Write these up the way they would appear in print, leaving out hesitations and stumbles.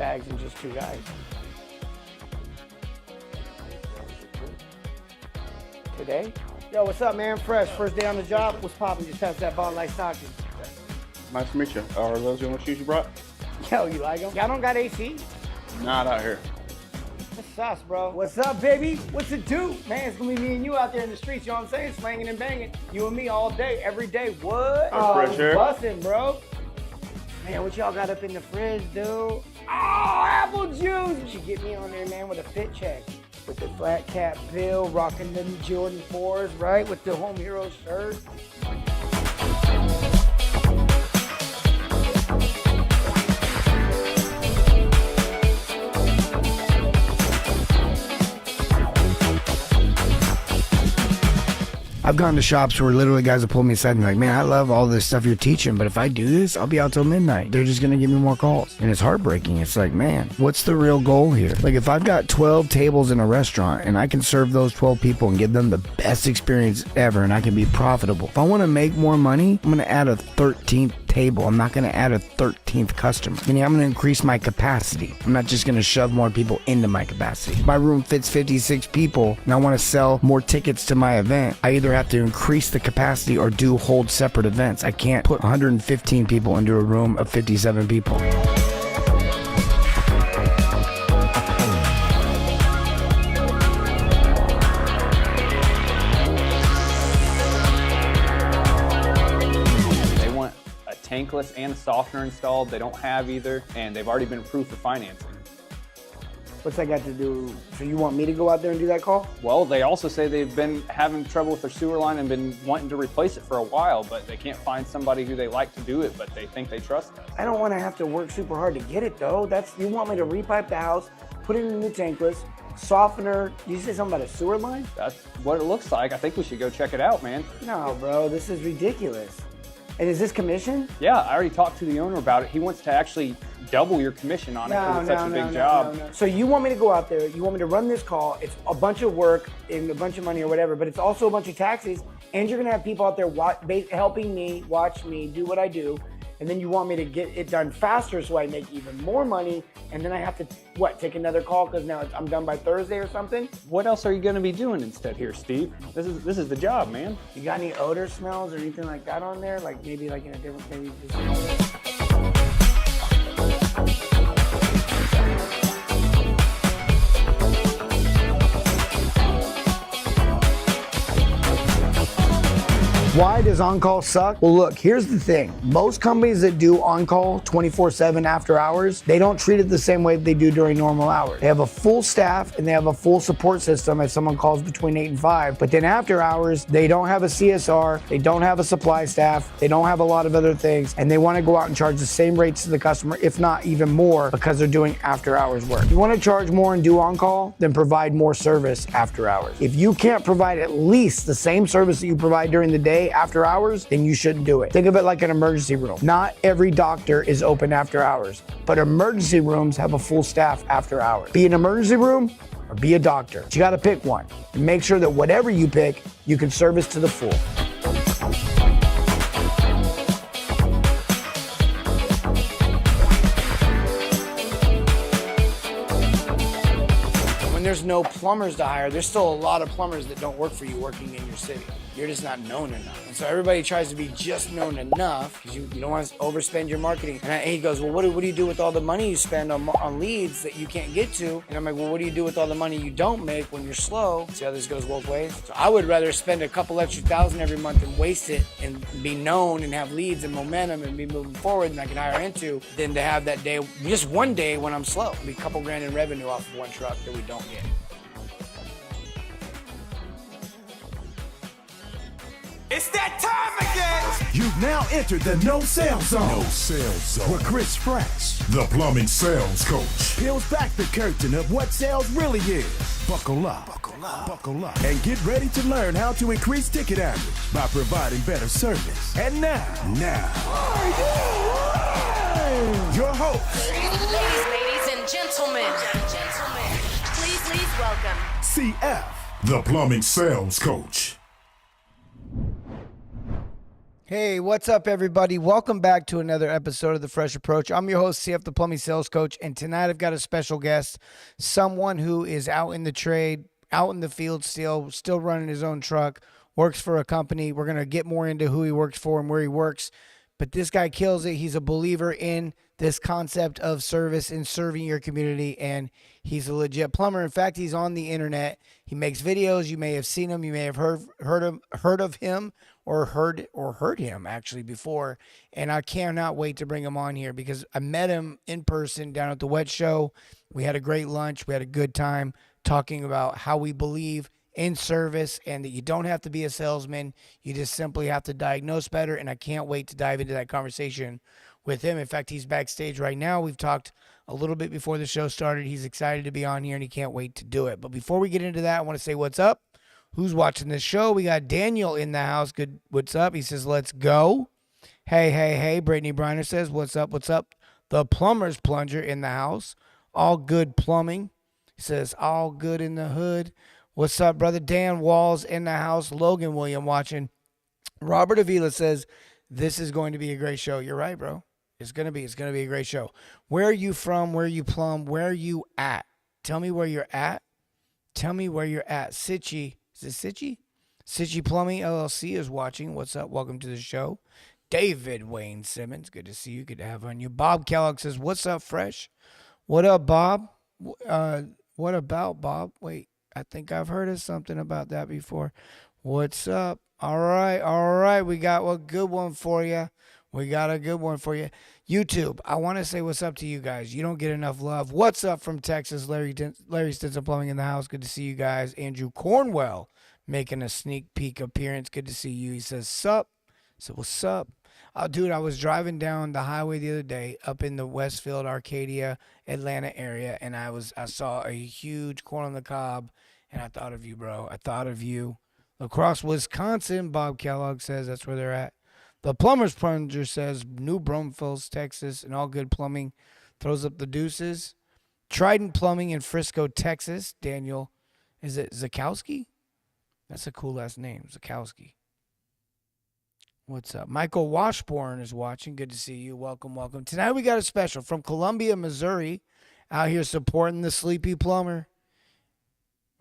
bags and just 2 guys. Today? Yo, what's up, man? Fresh, first day on the job. What's poppin'? Just passed that Bond Light stocking. Nice to meet you. Are those the only shoes you brought? Yo, you like them? Y'all don't got AC? Not out here. That's sus, bro. What's up, baby? What's it do? Man, it's gonna be me and you out there in the streets, you know what I'm saying? Slanging and banging. You and me all day, every day. What? Oh, fresh air. Busting, bro. Man, what y'all got up in the fridge, dude? Oh, apple juice! You should get me on there, man, with a fit check. With the flat cap bill, rocking them Jordan 4s, right? With the Home Hero shirt. I've gone to shops where literally guys will pull me aside and be like, man, I love all this stuff you're teaching, but if I do this, I'll be out till midnight. They're just going to give me more calls. And it's heartbreaking. It's like, man, what's the real goal here? Like, if I've got 12 tables in a restaurant and I can serve those 12 people and give them the best experience ever and I can be profitable, if I want to make more money, I'm going to add a 13th table. I'm not going to add a 13th customer. Meaning I'm going to increase my capacity. I'm not just going to shove more people into my capacity. If my room fits 56 people and I want to sell more tickets to my event, I either have to increase the capacity or hold separate events. I can't put 115 people into a room of 57 people. Tankless and a softener installed. They don't have either, and they've already been approved for financing. What's that got to do? So you want me to go out there and do that call? Well, they also say they've been having trouble with their sewer line and been wanting to replace it for a while, but they can't find somebody who they like to do it, but they think they trust us. I don't want to have to work super hard to get it though. You want me to repipe the house, put it in the tankless, softener. Did you say something about a sewer line? That's what it looks like. I think we should go check it out, man. No, bro, this is ridiculous. And is this commission? Yeah, I already talked to the owner about it. He wants to actually double your commission on it because it's such a big job. No. So you want me to go out there, you want me to run this call, it's a bunch of work and a bunch of money or whatever, but it's also a bunch of taxes, and you're gonna have people out there helping me, watch me, do what I do, and then you want me to get it done faster so I make even more money, and then I have to, take another call because now I'm done by Thursday or something? What else are you gonna be doing instead here, Steve? This is the job, man. You got any odor smells or anything like that on there? Like maybe like in a different, maybe just... Why does on-call suck? Well, look, here's the thing. Most companies that do on-call 24/7 after hours, they don't treat it the same way that they do during normal hours. They have a full staff and they have a full support system if someone calls between 8 and 5. But then after hours, they don't have a CSR, they don't have a supply staff, they don't have a lot of other things, and they want to go out and charge the same rates to the customer, if not even more, because they're doing after hours work. If you want to charge more and do on-call, then provide more service after hours. If you can't provide at least the same service that you provide during the day after hours, then you shouldn't do it. Think of it like an emergency room. Not every doctor is open after hours, but emergency rooms have a full staff after hours. Be an emergency room or be a doctor. But you gotta pick one and make sure that whatever you pick, you can service to the full. When there's no plumbers to hire, there's still a lot of plumbers that don't work for you working in your city. You're just not known enough. And so everybody tries to be just known enough because you don't want to overspend your marketing. And he goes, well, what do you do with all the money you spend on leads that you can't get to? And I'm like, well, what do you do with all the money you don't make when you're slow? See how this goes both ways? So I would rather spend a couple extra thousand every month and waste it and be known and have leads and momentum and be moving forward and I can hire into than to have that day, just one day when I'm slow. It'll be a couple grand in revenue off of one truck that we don't get. It's that time again! You've now entered the No Sales Zone. No Sales Zone. Where Chris Fresh, the plumbing sales coach, peels back the curtain of what sales really is. Buckle up, and get ready to learn how to increase ticket average by providing better service. And now, your host, Ladies and gentlemen, please welcome CF, the plumbing sales coach. Hey, what's up, everybody? Welcome back to another episode of The Fresh Approach. I'm your host, CF, the Plumbing Sales Coach, and tonight I've got a special guest, someone who is out in the trade, out in the field still running his own truck, works for a company. We're going to get more into who he works for and where he works, but this guy kills it. He's a believer in this concept of service and serving your community, and he's a legit plumber. In fact, he's on the internet. He makes videos. You may have seen him. You may have heard of him or heard him actually before. And I cannot wait to bring him on here because I met him in person down at the Wet Show. We had a great lunch. We had a good time talking about how we believe in service and that you don't have to be a salesman. You just simply have to diagnose better. And I can't wait to dive into that conversation with him. In fact, he's backstage right now. We've talked a little bit before the show started. He's excited to be on here and he can't wait to do it. But before we get into that, I want to say what's up. Who's watching this show? We got Daniel in the house. Good. What's up? He says, let's go. Hey. Brittany Briner says, what's up? The plumber's plunger in the house. All good plumbing. He says, all good in the hood. What's up, brother? Dan Walls in the house. Logan William watching. Robert Avila says, this is going to be a great show. You're right, bro. It's going to be a great show. Where are you from? Where are you plumb? Where are you at? Tell me where you're at. Sitchy. Is it Sitchy? Sitchy Plumbing LLC is watching. What's up? Welcome to the show. David Wayne Simmons. Good to see you. Good to have on you. Bob Kellogg says, what's up, Fresh? What up, Bob? What about Bob? Wait, I think I've heard of something about that before. What's up? All right. We got a good one for you. YouTube, I want to say what's up to you guys. You don't get enough love. What's up from Texas? Larry Stinson Plumbing in the house. Good to see you guys. Andrew Cornwell making a sneak peek appearance. Good to see you. He says, sup. So what's up? Dude, I was driving down the highway the other day up in the Westfield, Arcadia, Atlanta area, and I saw a huge corn on the cob, and I thought of you, bro. I thought of you. La Crosse, Wisconsin, Bob Kellogg says that's where they're at. The Plumber's Plunger says New Braunfels, Texas, and All Good Plumbing throws up the deuces. Trident Plumbing in Frisco, Texas. Daniel, is it Zakowski? That's a cool last name, Zakowski. What's up? Michael Washburn is watching. Good to see you. Welcome. Tonight we got a special from Columbia, Missouri, out here supporting the Sleepy Plumber.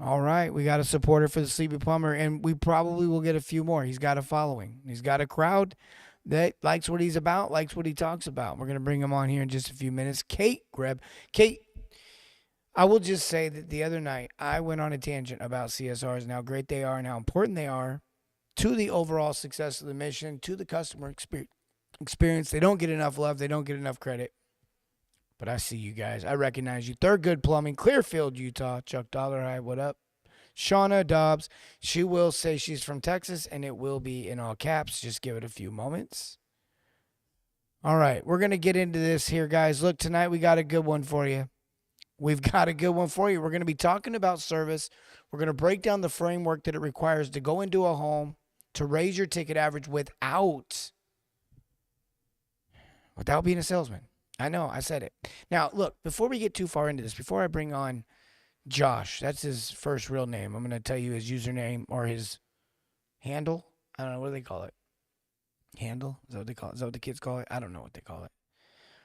All right, we got a supporter for the Sleepy Plumber, and we probably will get a few more. He's got a following. He's got a crowd that likes what he's about, likes what he talks about. We're going to bring him on here in just a few minutes. Kate, I will just say that the other night I went on a tangent about CSRs and how great they are and how important they are to the overall success of the mission, to the customer experience. They don't get enough love. They don't get enough credit. But I see you guys. I recognize you. Thurgood Plumbing, Clearfield, Utah. Chuck Dollarhide, what up? Shauna Dobbs, she will say she's from Texas, and it will be in all caps. Just give it a few moments. All right, we're going to get into this here, guys. Look, tonight we got a good one for you. We're going to be talking about service. We're going to break down the framework that it requires to go into a home to raise your ticket average without being a salesman. I know, I said it. Now, look, before we get too far into this, before I bring on Josh, that's his first real name. I'm going to tell you his username or his handle. I don't know, what do they call it? Handle? Is that what they call it? Is that what the kids call it? I don't know what they call it.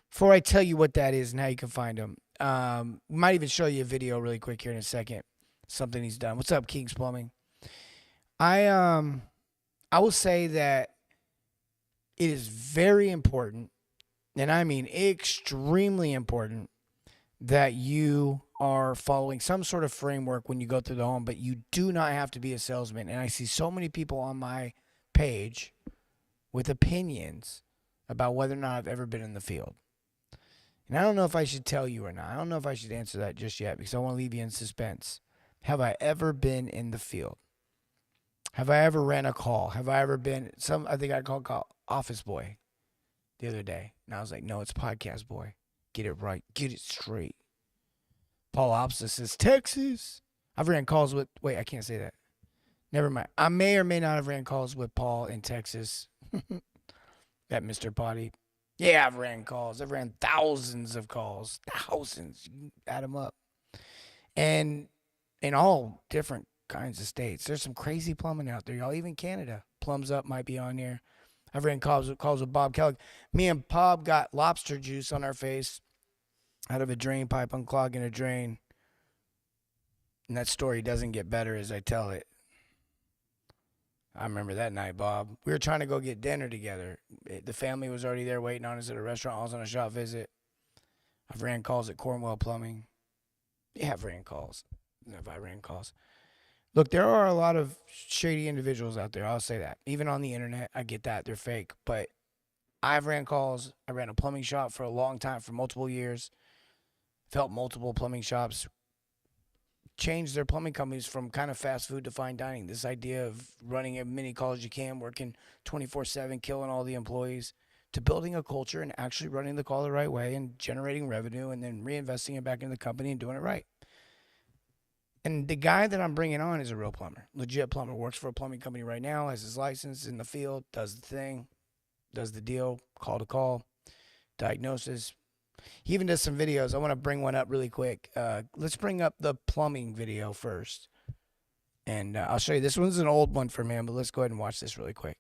Before I tell you what that is and how you can find him, might even show you a video really quick here in a second. Something he's done. What's up, King's Plumbing? I will say that it is very important, and I mean extremely important, that you are following some sort of framework when you go through the home, but you do not have to be a salesman. And I see so many people on my page with opinions about whether or not I've ever been in the field. And I don't know if I should tell you or not. I don't know if I should answer that just yet because I want to leave you in suspense. Have I ever been in the field? Have I ever ran a call? Have I ever been I think I called office boy the other day. And I was like, no, it's podcast boy. Get it right. Get it straight. Paul Opsa says, Texas. I've ran calls with, I can't say that. Never mind. I may or may not have ran calls with Paul in Texas. That Mr. Potty. Yeah, I've ran calls. I've ran thousands of calls. Thousands. You can add them up. And in all different kinds of states. There's some crazy plumbing out there, y'all. Even Canada. Plums Up might be on there. I've ran calls with Bob Kellogg. Me and Bob got lobster juice on our face out of a drain pipe unclogging a drain. And that story doesn't get better as I tell it. I remember that night, Bob. We were trying to go get dinner together. The family was already there waiting on us at a restaurant. I was on a shop visit. I've ran calls at Cornwell Plumbing. Yeah, I've ran calls. If I ran calls. Look, there are a lot of shady individuals out there. I'll say that. Even on the internet, I get that. They're fake. But I've ran calls. I ran a plumbing shop for a long time, for multiple years. Felt multiple plumbing shops change their plumbing companies from kind of fast food to fine dining. This idea of running as many calls as you can, working 24/7, killing all the employees, to building a culture and actually running the call the right way and generating revenue and then reinvesting it back into the company and doing it right. And the guy that I'm bringing on is a real plumber, legit plumber, works for a plumbing company right now, has his license in the field, does the thing, does the deal, call to call, diagnosis. He even does some videos. I want to bring one up really quick. Let's bring up the plumbing video first. And I'll show you. This one's an old one from him, but let's go ahead and watch this really quick.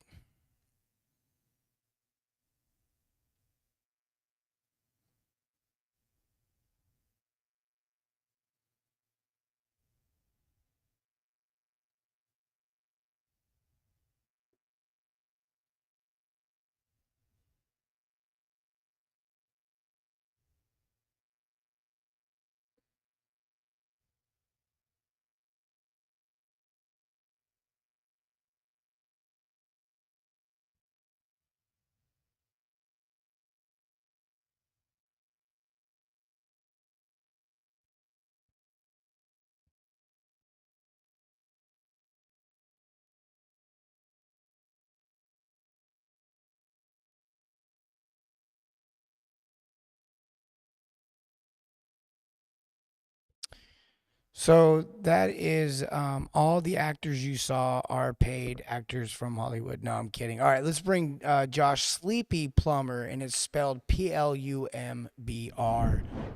So that is all the actors you saw are paid actors from Hollywood. No, I'm kidding. All right, let's bring Josh Sleepy Plumber, and it's spelled Plumbr.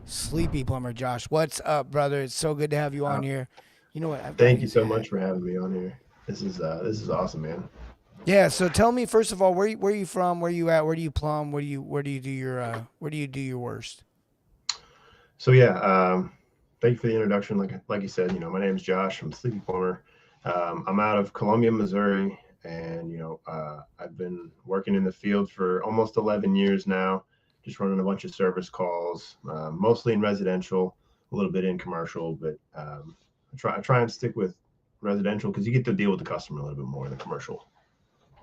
Sleepy Plumber. Josh, what's up, brother? It's so good to have you on here. You know what? Thank you so much for having me on here. This is awesome, man. Yeah. So tell me first of all, where are you from? Where you at? Where do you plumb? Where do you do your worst? So yeah, thank you for the introduction. Like you said, my name is Josh. I'm Sleepy Plumber. I'm out of Columbia, Missouri, and I've been working in the field for almost 11 years now, just running a bunch of service calls, mostly in residential, a little bit in commercial, but I try and stick with residential because you get to deal with the customer a little bit more than commercial.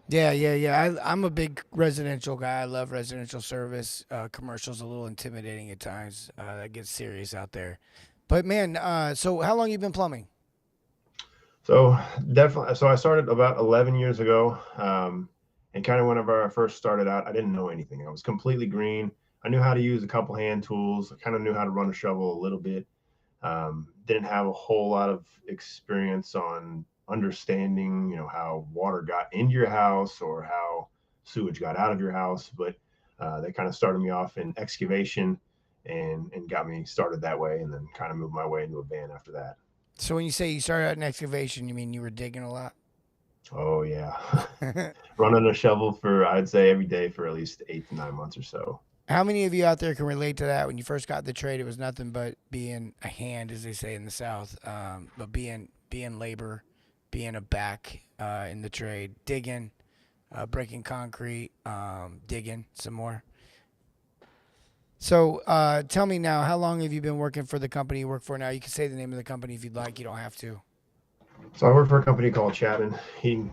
Yeah. I'm a big residential guy. I love residential service. Commercial's a little intimidating at times. That gets serious out there. But man, so how long you been plumbing? So definitely. So I started about 11 years ago, and kind of whenever I first started out, I didn't know anything. I was completely green. I knew how to use a couple hand tools. I kind of knew how to run a shovel a little bit. Didn't have a whole lot of experience on understanding, how water got into your house or how sewage got out of your house. But they kind of started me off in excavation and got me started that way, and then kind of moved my way into a van after that. So when you say you started out in excavation, you mean you were digging a lot? Oh yeah. Running a shovel for, I'd say, every day for at least 8 to 9 months or so. How many of you out there can relate to that? When you first got the trade, it was nothing but being a hand, as they say in the South, but being labor, being a back in the trade, digging, breaking concrete, digging some more. So tell me now, how long have you been working for the company you work for now? You can say the name of the company if you'd like. You don't have to. So I work for a company called Chapman Heating,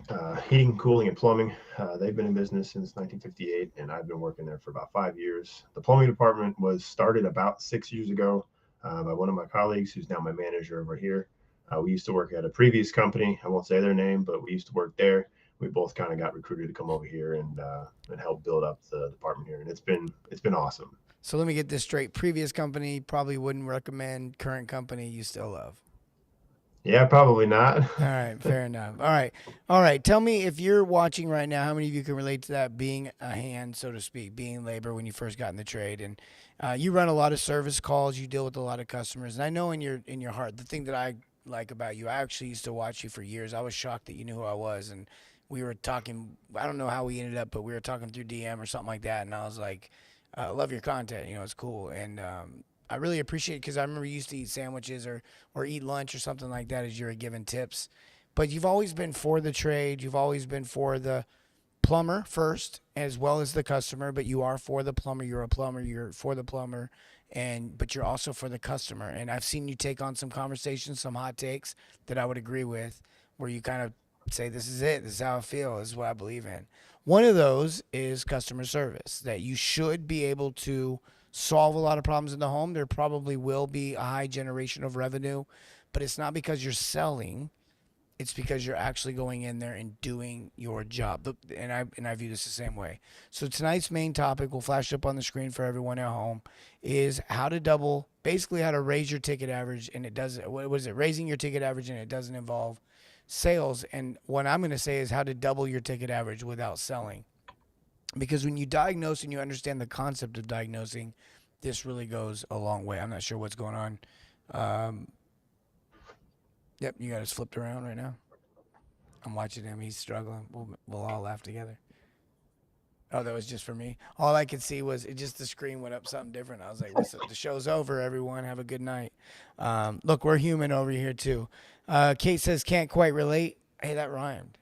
Cooling, and Plumbing. They've been in business since 1958, and I've been working there for about 5 years. The plumbing department was started about 6 years ago by one of my colleagues, who's now my manager over here. We used to work at a previous company. I won't say their name, but we used to work there. We both kind of got recruited to come over here and help build up the department here, and it's been awesome. So let me get this straight. Previous company, probably wouldn't recommend. Current company, you still love. Yeah, probably not. All right, fair enough. All right. Tell me, if you're watching right now, how many of you can relate to that, being a hand, so to speak, being labor when you first got in the trade? And you run a lot of service calls. You deal with a lot of customers. And I know in your heart, the thing that I like about you, I actually used to watch you for years. I was shocked that you knew who I was. And we were talking. I don't know how we ended up, but we were talking through DM or something like that, and I was like, "I love your content. You know, it's cool." And I really appreciate it because I remember you used to eat sandwiches or eat lunch or something like that as you were giving tips. But you've always been for the trade. You've always been for the plumber first as well as the customer, but you are for the plumber. You're a plumber. You're for the plumber, but you're also for the customer. And I've seen you take on some conversations, some hot takes that I would agree with, where you kind of say, "This is it. This is how I feel. This is what I believe in." One of those is customer service. That you should be able to solve a lot of problems in the home. There probably will be a high generation of revenue, but it's not because you're selling. It's because you're actually going in there and doing your job. And I view this the same way. So tonight's main topic, will flash up on the screen for everyone at home, is how to raise your ticket average, and it doesn't. What was it? Raising your ticket average, and it doesn't involve sales. And what I'm going to say is how to double your ticket average without selling. Because when you diagnose and you understand the concept of diagnosing, this really goes a long way. I'm not sure what's going on. Yep, you got us flipped around right now. I'm watching him. He's struggling. We'll all laugh together. Oh, that was just for me. All I could see was the screen went up something different. I was like, listen, the show's over, everyone. Have a good night. Look, we're human over here, too. Kate says, can't quite relate. Hey, that rhymed.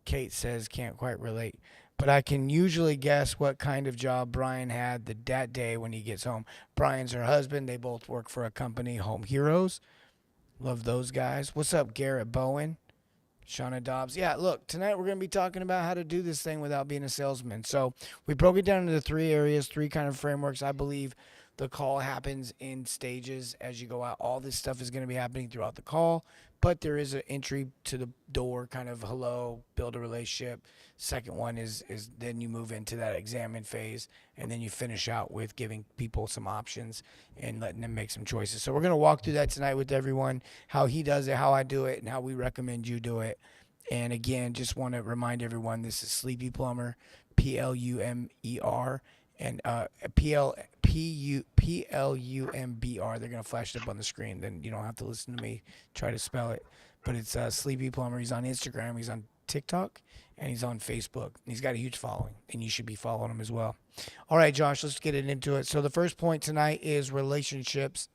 Kate says, can't quite relate. But I can usually guess what kind of job Brian had that day when he gets home. Brian's her husband. They both work for a company, Home Heroes. Love those guys. What's up, Garrett Bowen? Shauna Dobbs. Yeah, look, tonight we're going to be talking about how to do this thing without being a salesman. So we broke it down into 3 areas, 3 kind of frameworks. I believe the call happens in stages as you go out. All this stuff is going to be happening throughout the call, but there is an entry to the door, kind of hello, build a relationship. Second one is then you move into that examine phase, and then you finish out with giving people some options and letting them make some choices. So we're going to walk through that tonight with everyone, how he does it, how I do it, and how we recommend you do it. And again, just want to remind everyone, this is Sleepy Plumber, Plumer, and Plumbr. They're going to flash it up on the screen. Then you don't have to listen to me try to spell it. But it's Sleepy Plumber. He's on Instagram. He's on TikTok. And he's on Facebook. He's got a huge following. And you should be following him as well. All right, Josh, let's get into it. So the first point tonight is relationships.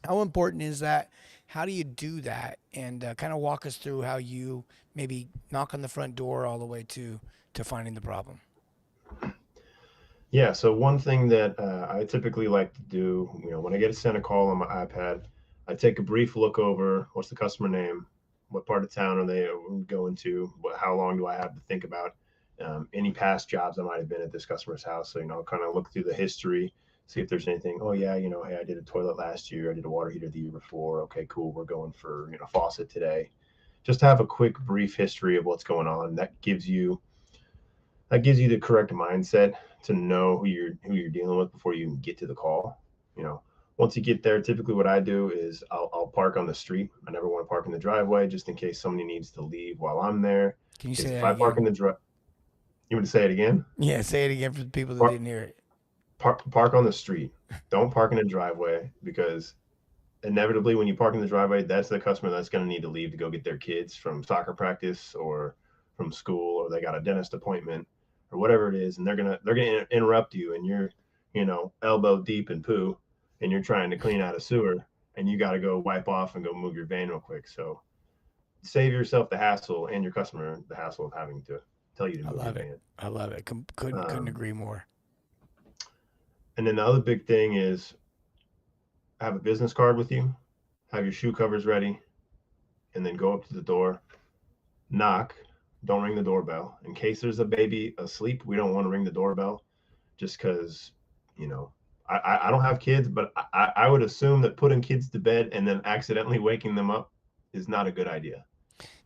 How important is that? How do you do that? And kind of walk us through how you maybe knock on the front door all the way to finding the problem. Yeah, so one thing that I typically like to do, when I get sent a call on my iPad, I take a brief look over what's the customer name, what part of town are they going to, how long do I have to think about, any past jobs I might have been at this customer's house. So, kind of look through the history, see if there's anything. Oh, yeah, hey, I did a toilet last year. I did a water heater the year before. Okay, cool. We're going for, faucet today. Just have a quick, brief history of what's going on. That gives you the correct mindset to know who you're dealing with before you even get to the call. Once you get there, typically what I do is I'll park on the street. I never want to park in the driveway just in case somebody needs to leave while I'm there. Can you say that if I again? park in the you want to say it again? Yeah, say it again for the people that didn't hear it. Park on the street. Don't park in the driveway, because inevitably when you park in the driveway, that's the customer that's going to need to leave to go get their kids from soccer practice or from school, or they got a dentist appointment or whatever it is, and they're gonna interrupt you, and you're elbow deep in poo, and you're trying to clean out a sewer, and you got to go wipe off and go move your van real quick. So save yourself the hassle and your customer the hassle of having to tell you to move your van. I love it. Couldn't agree more. And then the other big thing is have a business card with you, have your shoe covers ready, and then go up to the door, knock. Don't ring the doorbell. In case there's a baby asleep, we don't want to ring the doorbell, just because, I don't have kids, but I would assume that putting kids to bed and then accidentally waking them up is not a good idea.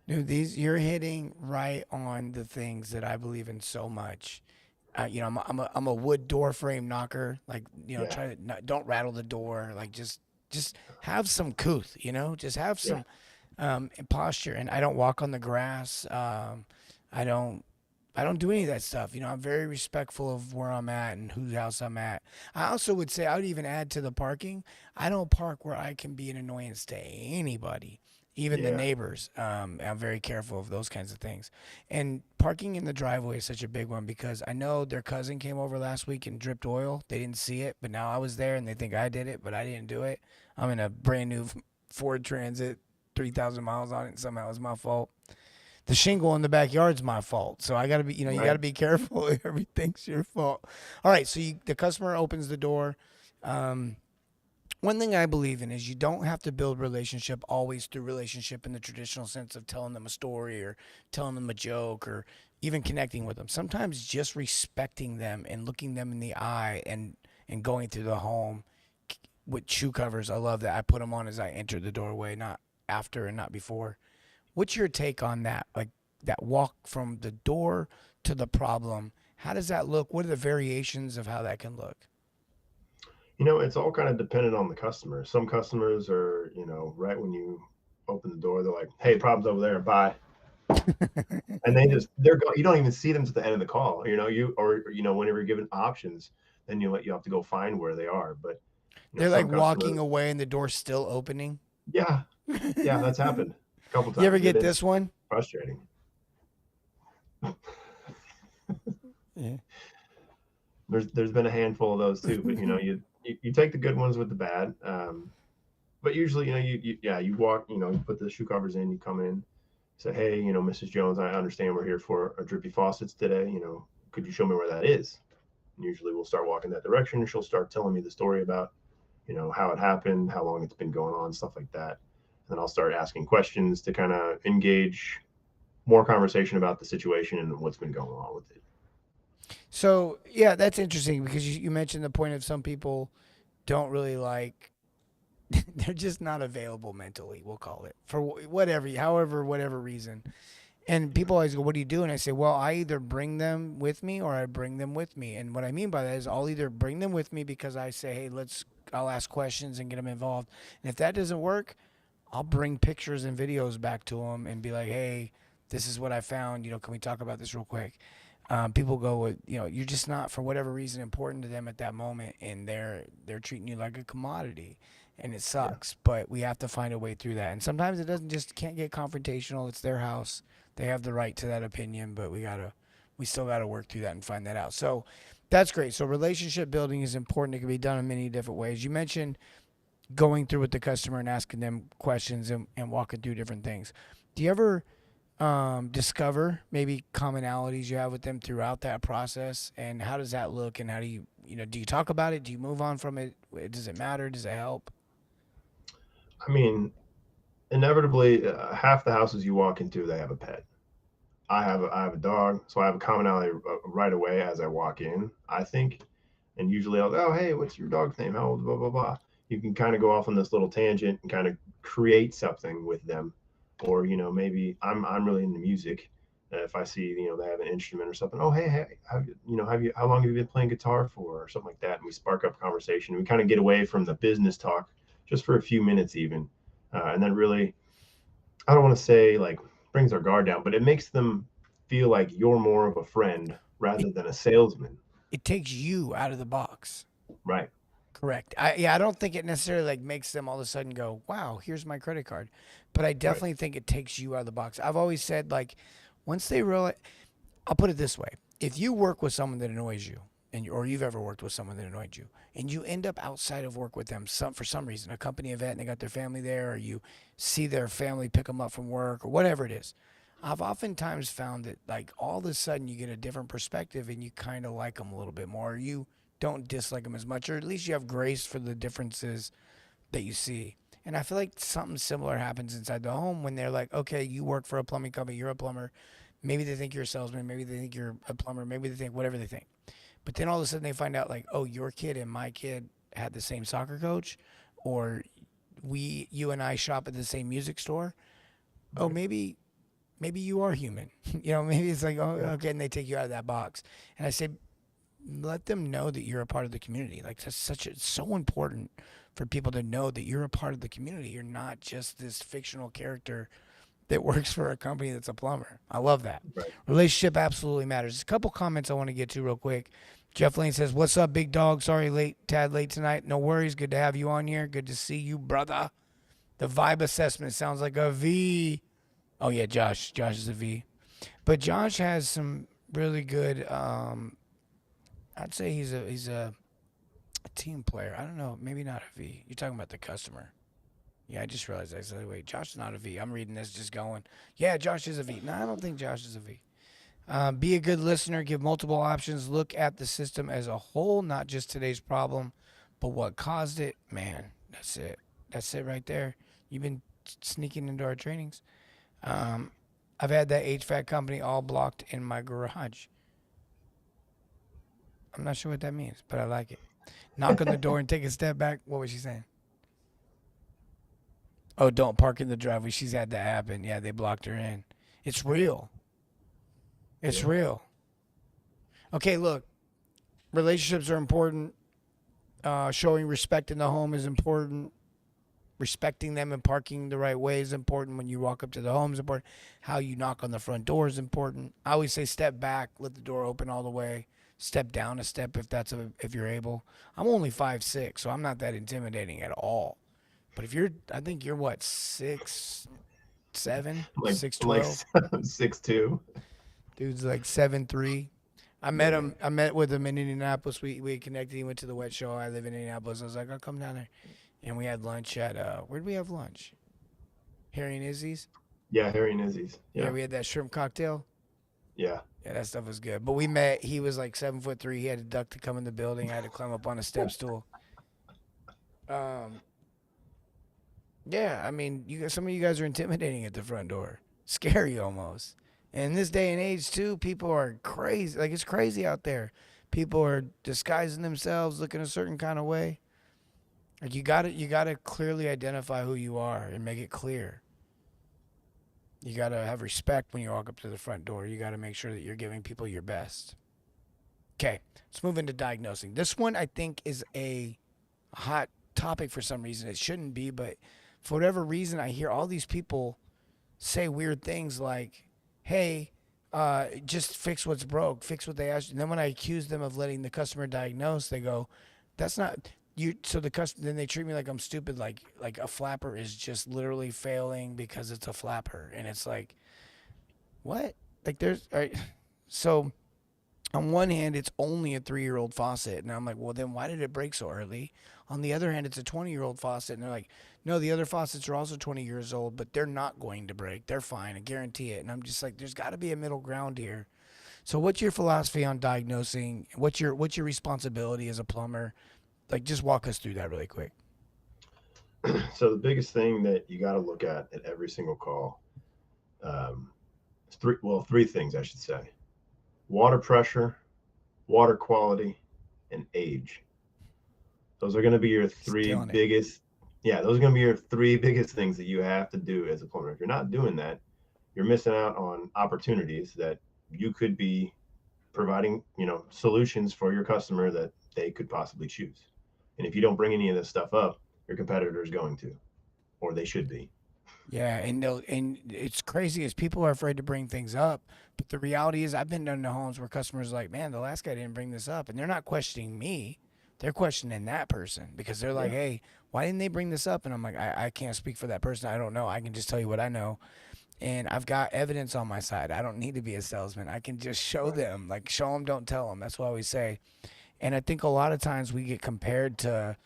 Dude, you're hitting right on the things that I believe in so much. I'm a wood door frame knocker. Like, try to don't rattle the door. Like, just have some couth. Just have some posture. And I don't walk on the grass. I don't do any of that stuff. I'm very respectful of where I'm at and whose house I'm at. I also would say I would even add to the parking. I don't park where I can be an annoyance to anybody. even the Yeah. neighbors. I'm very careful of those kinds of things. And parking in the driveway is such a big one because I know their cousin came over last week and dripped oil. They didn't see it, but now I was there and they think I did it, but I didn't do it. I'm in a brand new Ford Transit, 3,000 miles on it, and somehow it's my fault. The shingle in the backyard's my fault. So I got to be, you Right. got to be careful. Everything's your fault. All right. So the customer opens the door. One thing I believe in is you don't have to build relationship always through relationship in the traditional sense of telling them a story or telling them a joke or even connecting with them. Sometimes just respecting them and looking them in the eye and going through the home with shoe covers. I love that. I put them on as I enter the doorway, not after and not before. What's your take on that? Like that walk from the door to the problem. How does that look? What are the variations of how that can look? It's all kind of dependent on the customer. Some customers are, right when you open the door, they're like, "Hey, problem's over there. Bye." And you don't even see them to the end of the call. Whenever you're given options, then you have to go find where they are. But They're some like walking customers, away and the door's still opening. yeah, that's happened a couple times. You ever get It is this one? frustrating. Yeah. There's been a handful of those too, but you take the good ones with the bad. But usually, you walk, you put the shoe covers in, you come in, say, "Hey, Mrs. Jones, I understand we're here for a drippy faucets today. Could you show me where that is?" And usually we'll start walking that direction and she'll start telling me the story about, how it happened, how long it's been going on, stuff like that. And then I'll start asking questions to kind of engage more conversation about the situation and what's been going on with it. So yeah, that's interesting because you mentioned the point of some people don't really like. They're just not available mentally. We'll call it for whatever reason. And people always go, "What do you do?" And I say, "Well, I either bring them with me or I bring them with me." And what I mean by that is I'll either bring them with me because I say, "Hey, I'll ask questions and get them involved." And if that doesn't work, I'll bring pictures and videos back to them and be like, "Hey, this is what I found. Can we talk about this real quick?" People go with, you're just not for whatever reason important to them at that moment, and they're treating you like a commodity, and it sucks. But we have to find a way through that. And sometimes it can't get confrontational. It's their house. They have the right to that opinion, but we still gotta work through that and find that out. So that's great. So relationship building is important. It can be done in many different ways. You mentioned going through with the customer and asking them questions and walking through different things. Do you ever discover maybe commonalities you have with them throughout that process, and how does that look, and how do you do you talk about it? Do you move on from it? Does it matter? Does it help? I mean, inevitably, half the houses you walk into, they have a pet. I have a dog, so I have a commonality right away as I walk in, I think. And usually I'll go, "Oh, hey, what's your dog's name? How old? Blah, blah, blah." You can kind of go off on this little tangent and kind of create something with them. Or, maybe I'm really into music. If I see, they have an instrument or something, "Oh, hey, how long have you been playing guitar for?" Or something like that. And we spark up conversation. We kind of get away from the business talk just for a few minutes even. And then really, I don't want to say like brings our guard down, but it makes them feel like you're more of a friend rather than a salesman. It takes you out of the box. Right. Correct. I don't think it necessarily like makes them all of a sudden go, "Wow, here's my credit card," but I definitely think it takes you out of the box. I've always said, like, once they realize, I'll put it this way: if you work with someone that annoys you, or you've ever worked with someone that annoyed you, and you end up outside of work with them for some reason, a company event, and they got their family there, or you see their family pick them up from work, or whatever it is, I've oftentimes found that like all of a sudden you get a different perspective and you kind of like them a little bit more. Or you don't dislike them as much, or at least you have grace for the differences that you see. And I feel like something similar happens inside the home when they're like, "Okay, you work for a plumbing company, you're a plumber." Maybe they think you're a salesman, maybe they think you're a plumber, maybe they think whatever they think. But then all of a sudden they find out like, "Oh, your kid and my kid had the same soccer coach," or you and I shop at the same music store. Oh, maybe you are human. Maybe it's like, "Oh, okay," and they take you out of that box. And I say, let them know that you're a part of the community. Like it's so important for people to know that you're a part of the community. You're not just this fictional character that works for a company that's a plumber. I love that. Right. Relationship absolutely matters. A couple comments I want to get to real quick. Jeff Lane says, "What's up, big dog? Sorry, tad late tonight. No worries. Good to have you on here. Good to see you, brother." The vibe assessment sounds like a V. Oh yeah, Josh. Josh is a V. But Josh has some really good. I'd say he's a team player. I don't know. Maybe not a V. You're talking about the customer. Yeah, I just realized. I said, wait, Josh is not a V. I'm reading this just going. Yeah, Josh is a V. No, I don't think Josh is a V. Be a good listener. Give multiple options. Look at the system as a whole, not just today's problem, but what caused it. Man, that's it. That's it right there. You've been sneaking into our trainings. I've had that HVAC company all blocked in my garage. I'm not sure what that means, but I like it. Knock on the door and take a step back. What was she saying? Oh, don't park in the driveway. She's had that happen. Yeah, they blocked her in. It's real. It's real. Okay, look. Relationships are important. Showing respect in the home is important. Respecting them and parking the right way is important. When you walk up to the home is important. How you knock on the front door is important. I always say step back, let the door open all the way. Step down a step if you're able. I'm only 5'6", so I'm not that intimidating at all. But I think you're what, 6'7", Like 6'12", like 6'2". Dude's like 7'3". I met with him in Indianapolis. We connected. He went to the wet show. I live in Indianapolis. I was like, I'll come down there. And we had lunch at, where'd we have lunch? Harry and Izzy's? Yeah, Harry and Izzy's. Yeah, we had that shrimp cocktail. Yeah. Yeah, that stuff was good. But we met. He was like 7'3". He had to duck to come in the building. I had to climb up on a step stool. Yeah, I mean, some of you guys are intimidating at the front door. Scary almost. And in this day and age, too, people are crazy. Like, it's crazy out there. People are disguising themselves, looking a certain kind of way. Like, you gotta clearly identify who you are and make it clear. You gotta have respect when you walk up to the front door. You gotta make sure that you're giving people your best. Okay, let's move into diagnosing. This one, I think, is a hot topic for some reason. It shouldn't be, but for whatever reason, I hear all these people say weird things like, hey, just fix what's broke, fix what they asked. And then when I accuse them of letting the customer diagnose, they go, that's not you. So then they treat me like I'm stupid, like a flapper is just literally failing because it's a flapper. And it's like, what? Like so on one hand, it's only a 3-year-old faucet. And I'm like, well, then why did it break so early? On the other hand, it's a 20-year-old faucet. And they're like, no, the other faucets are also 20 years old, but they're not going to break. They're fine. I guarantee it. And I'm just like, there's got to be a middle ground here. So what's your philosophy on diagnosing? What's your responsibility as a plumber? Like, just walk us through that really quick. So the biggest thing that you got to look at every single call is three things, I should say. Water pressure, water quality, and age. Those are going to be your three biggest. Yeah, those are going to be your three biggest things that you have to do as a plumber. If you're not doing that, you're missing out on opportunities that you could be providing, solutions for your customer that they could possibly choose. And if you don't bring any of this stuff up, your competitor is going to, or they should be. Yeah, and it's crazy as people are afraid to bring things up. But the reality is I've been in the homes where customers are like, man, the last guy didn't bring this up. And they're not questioning me. They're questioning that person because they're like, hey, why didn't they bring this up? And I'm like, I can't speak for that person. I don't know. I can just tell you what I know. And I've got evidence on my side. I don't need to be a salesman. I can just show them. Like, show them, don't tell them. That's what I always say. And I think a lot of times we get compared to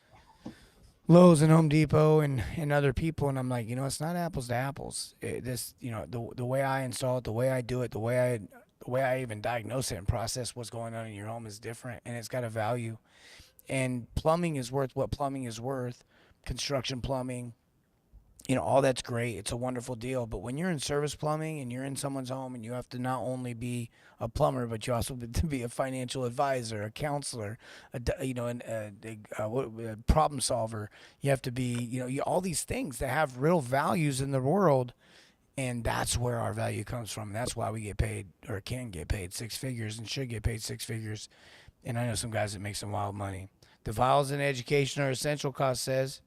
Lowe's and Home Depot and other people, and I'm like, it's not apples to apples. The way I install it, the way I do it, the way I even diagnose it and process what's going on in your home is different, and it's got a value. And plumbing is worth what plumbing is worth. Construction plumbing, all that's great. It's a wonderful deal. But when you're in service plumbing and you're in someone's home and you have to not only be a plumber, but you also have to be a financial advisor, a counselor, a problem solver. You have to be, all these things that have real values in the world. And that's where our value comes from. And that's why we get paid, or can get paid, 6 figures and should get paid 6 figures. And I know some guys that make some wild money. The vows in education are essential, Cost says.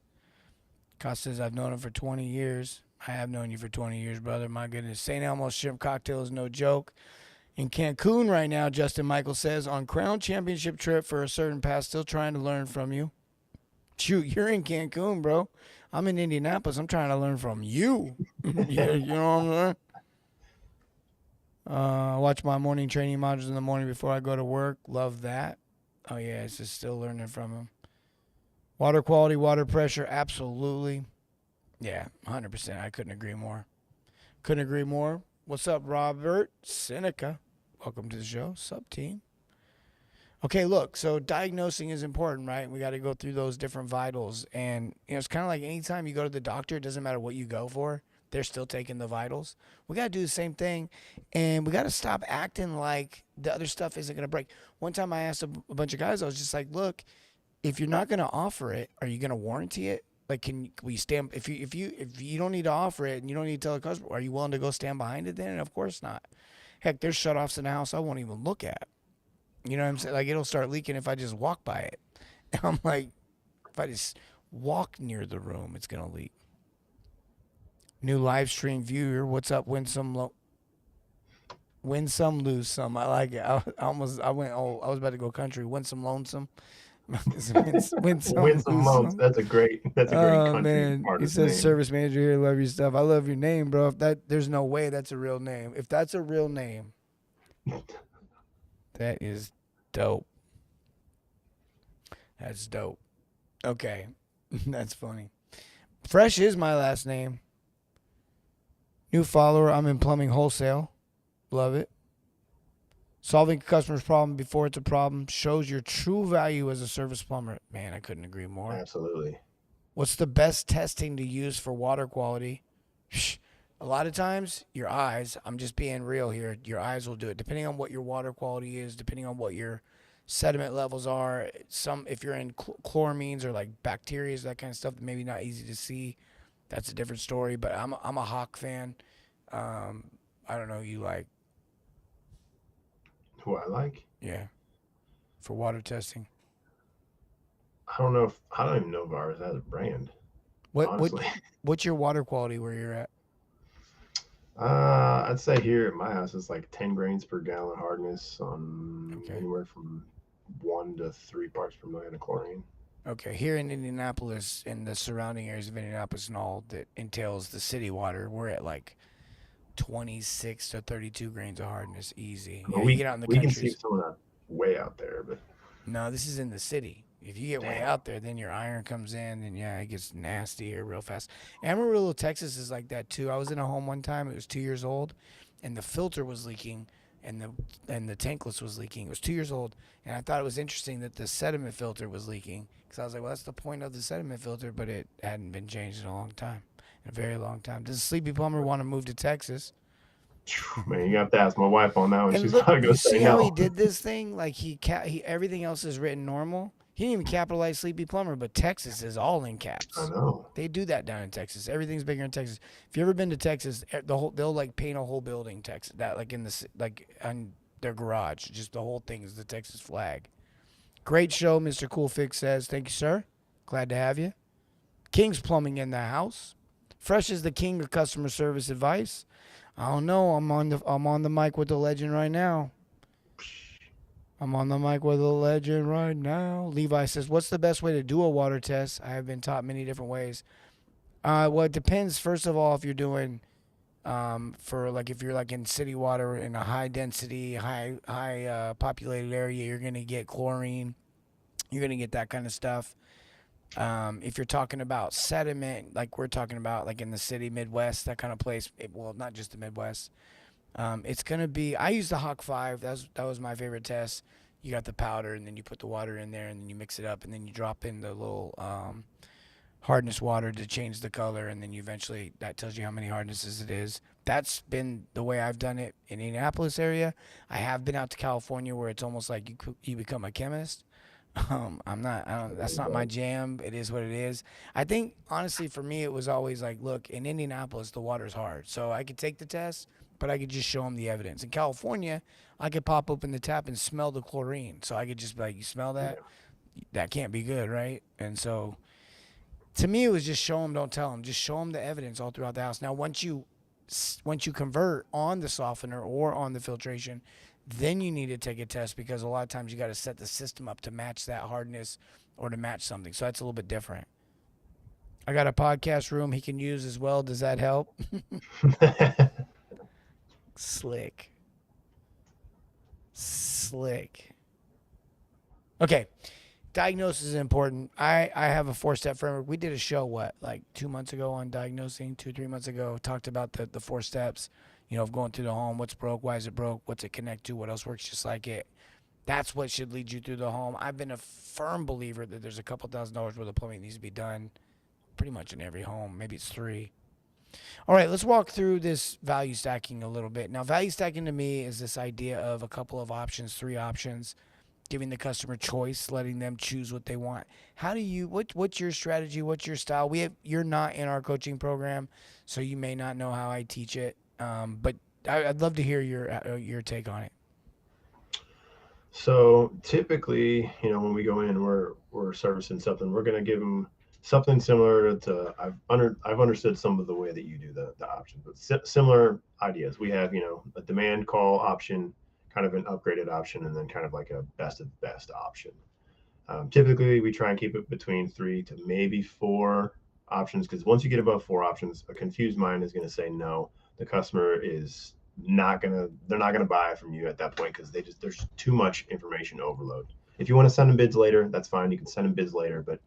Cost says, I've known him for 20 years. I have known you for 20 years, brother. My goodness. St. Elmo's shrimp cocktail is no joke. In Cancun right now, Justin Michael says, on Crown Championship trip for a certain pass, still trying to learn from you. Shoot, you're in Cancun, bro. I'm in Indianapolis. I'm trying to learn from you. Yeah, you know what I'm saying? Watch my morning training modules in the morning before I go to work. Love that. Oh, yeah, it's just still learning from him. Water quality, water pressure, absolutely. Yeah, 100%. I couldn't agree more. Couldn't agree more. What's up, Robert Seneca? Welcome to the show. Sup, team? Okay, look, so diagnosing is important, right? We got to go through those different vitals. And, it's kind of like anytime you go to the doctor, it doesn't matter what you go for, they're still taking the vitals. We got to do the same thing, and we got to stop acting like the other stuff isn't going to break. One time I asked a bunch of guys, I was just like, look, if you're not going to offer it, are you going to warranty it? Like, will you stand, if you don't need to offer it and you don't need to tell the customer, are you willing to go stand behind it then? And of course not. Heck, there's shutoffs in the house I won't even look at. You know what I'm saying? Like, it'll start leaking if I just walk by it. And I'm like, if I just walk near the room, it's going to leak. New live stream viewer. What's up? Win some, lose some. I like it. I was about to go country. Win some, lonesome. win some loans. That's a great country man. artist He says name. service manager here. Love your stuff. I love your name, bro. There's no way that's a real name. If that's a real name, that is dope. That's dope. Okay. That's funny. Fresh is my last name. New follower. I'm in plumbing wholesale. Love it. Solving a customer's problem before it's a problem shows your true value as a service plumber. Man, I couldn't agree more. Absolutely. What's the best testing to use for water quality? A lot of times, your eyes, I'm just being real here, your eyes will do it. Depending on what your water quality is, depending on what your sediment levels are, if you're in chloramines or like bacteria, that kind of stuff, maybe not easy to see. That's a different story, but I'm a Hawk fan. I don't know, you like. Who I like? Yeah. For water testing. I don't even know if ours has a brand. Honestly. What's your water quality where you're at? I'd say here at my house it's like 10 grains per gallon hardness on anywhere from 1 to 3 parts per million of chlorine. Okay, here in Indianapolis, in the surrounding areas of Indianapolis and all that entails the city water, we're at like 26 to 32 grains of hardness, easy. Well, you get out in the we countries. can see some of that way out there, but no, this is in the city. If you get way out there, then your iron comes in, and yeah, it gets nasty here real fast. Amarillo, Texas is like that too. I was in a home one time. It was 2 years old, and the filter was leaking, and the tankless was leaking. It was 2 years old, and I thought it was interesting that the sediment filter was leaking, because I was like, well, that's the point of the sediment filter, but it hadn't been changed in a long time, in a very long time. Does Sleepy Plumber want to move to Texas? Man, you have to ask my wife on that one. And She's look, probably you gonna say see how no. he did this thing? Like he everything else is written normal. He didn't even capitalize Sleepy Plumber, but Texas is all in caps. I know. They do that down in Texas. Everything's bigger in Texas. If you ever been to Texas, they'll like paint a whole building Texas, that like in the like on their garage. Just the whole thing is the Texas flag. Great show, Mr. Cool Fix says. Thank you, sir. Glad to have you. King's Plumbing in the house. Fresh is the king of customer service advice. I don't know. I'm on the mic with the legend right now. Levi says, what's the best way to do a water test? I have been taught many different ways. Well, it depends, first of all, if you're doing, if you're like in city water in a high density, high populated area, you're going to get chlorine. You're going to get that kind of stuff. If you're talking about sediment, like we're talking about, like in the city, Midwest, that kind of place, well, not just the Midwest, it's going to be, I use the Hawk 5. That was my favorite test. You got the powder, and then you put the water in there, and then you mix it up, and then you drop in the little hardness water to change the color, and then you eventually, that tells you how many hardnesses it is. That's been the way I've done it in the Indianapolis area. I have been out to California where it's almost like you become a chemist. That's not my jam. It is what it is. I think, honestly, for me, it was always like, look, in Indianapolis, the water's hard. So I could take the test, but I could just show them the evidence. In California, I could pop open the tap and smell the chlorine. So I could just be like, you smell that? That can't be good, right? And so to me, it was just show them, don't tell them. Just show them the evidence all throughout the house. Now, once you convert on the softener or on the filtration, then you need to take a test, because a lot of times you got to set the system up to match that hardness or to match something. So that's a little bit different. I got a podcast room he can use as well. Does that help? Slick. Okay. Diagnosis is important. I have a 4-step framework. We did a show, like 2 months ago on diagnosing, 2-3 months ago, talked about the 4 steps, of going through the home. What's broke? Why is it broke? What's it connect to? What else works just like it? That's what should lead you through the home. I've been a firm believer that there's a couple $1,000s worth of plumbing that needs to be done pretty much in every home. Maybe it's 3. All right, let's walk through this value stacking a little bit. Now, value stacking to me is this idea of a couple of options, 3 options, giving the customer choice, letting them choose what they want. How do you, what's your strategy? What's your style? You're not in our coaching program, so you may not know how I teach it, but I'd love to hear your take on it. So typically, when we go in, we're servicing something. We're going to give them something similar to I've understood some of the way that you do the options, but similar ideas. We have a demand call option, kind of an upgraded option, and then kind of like a best of best option. Typically, we try and keep it between 3 to maybe 4 options, because once you get above 4 options, a confused mind is going to say no. The customer is they're not gonna buy from you at that point, because there's too much information overload. If you want to send them bids later, that's fine. You can send them bids later, but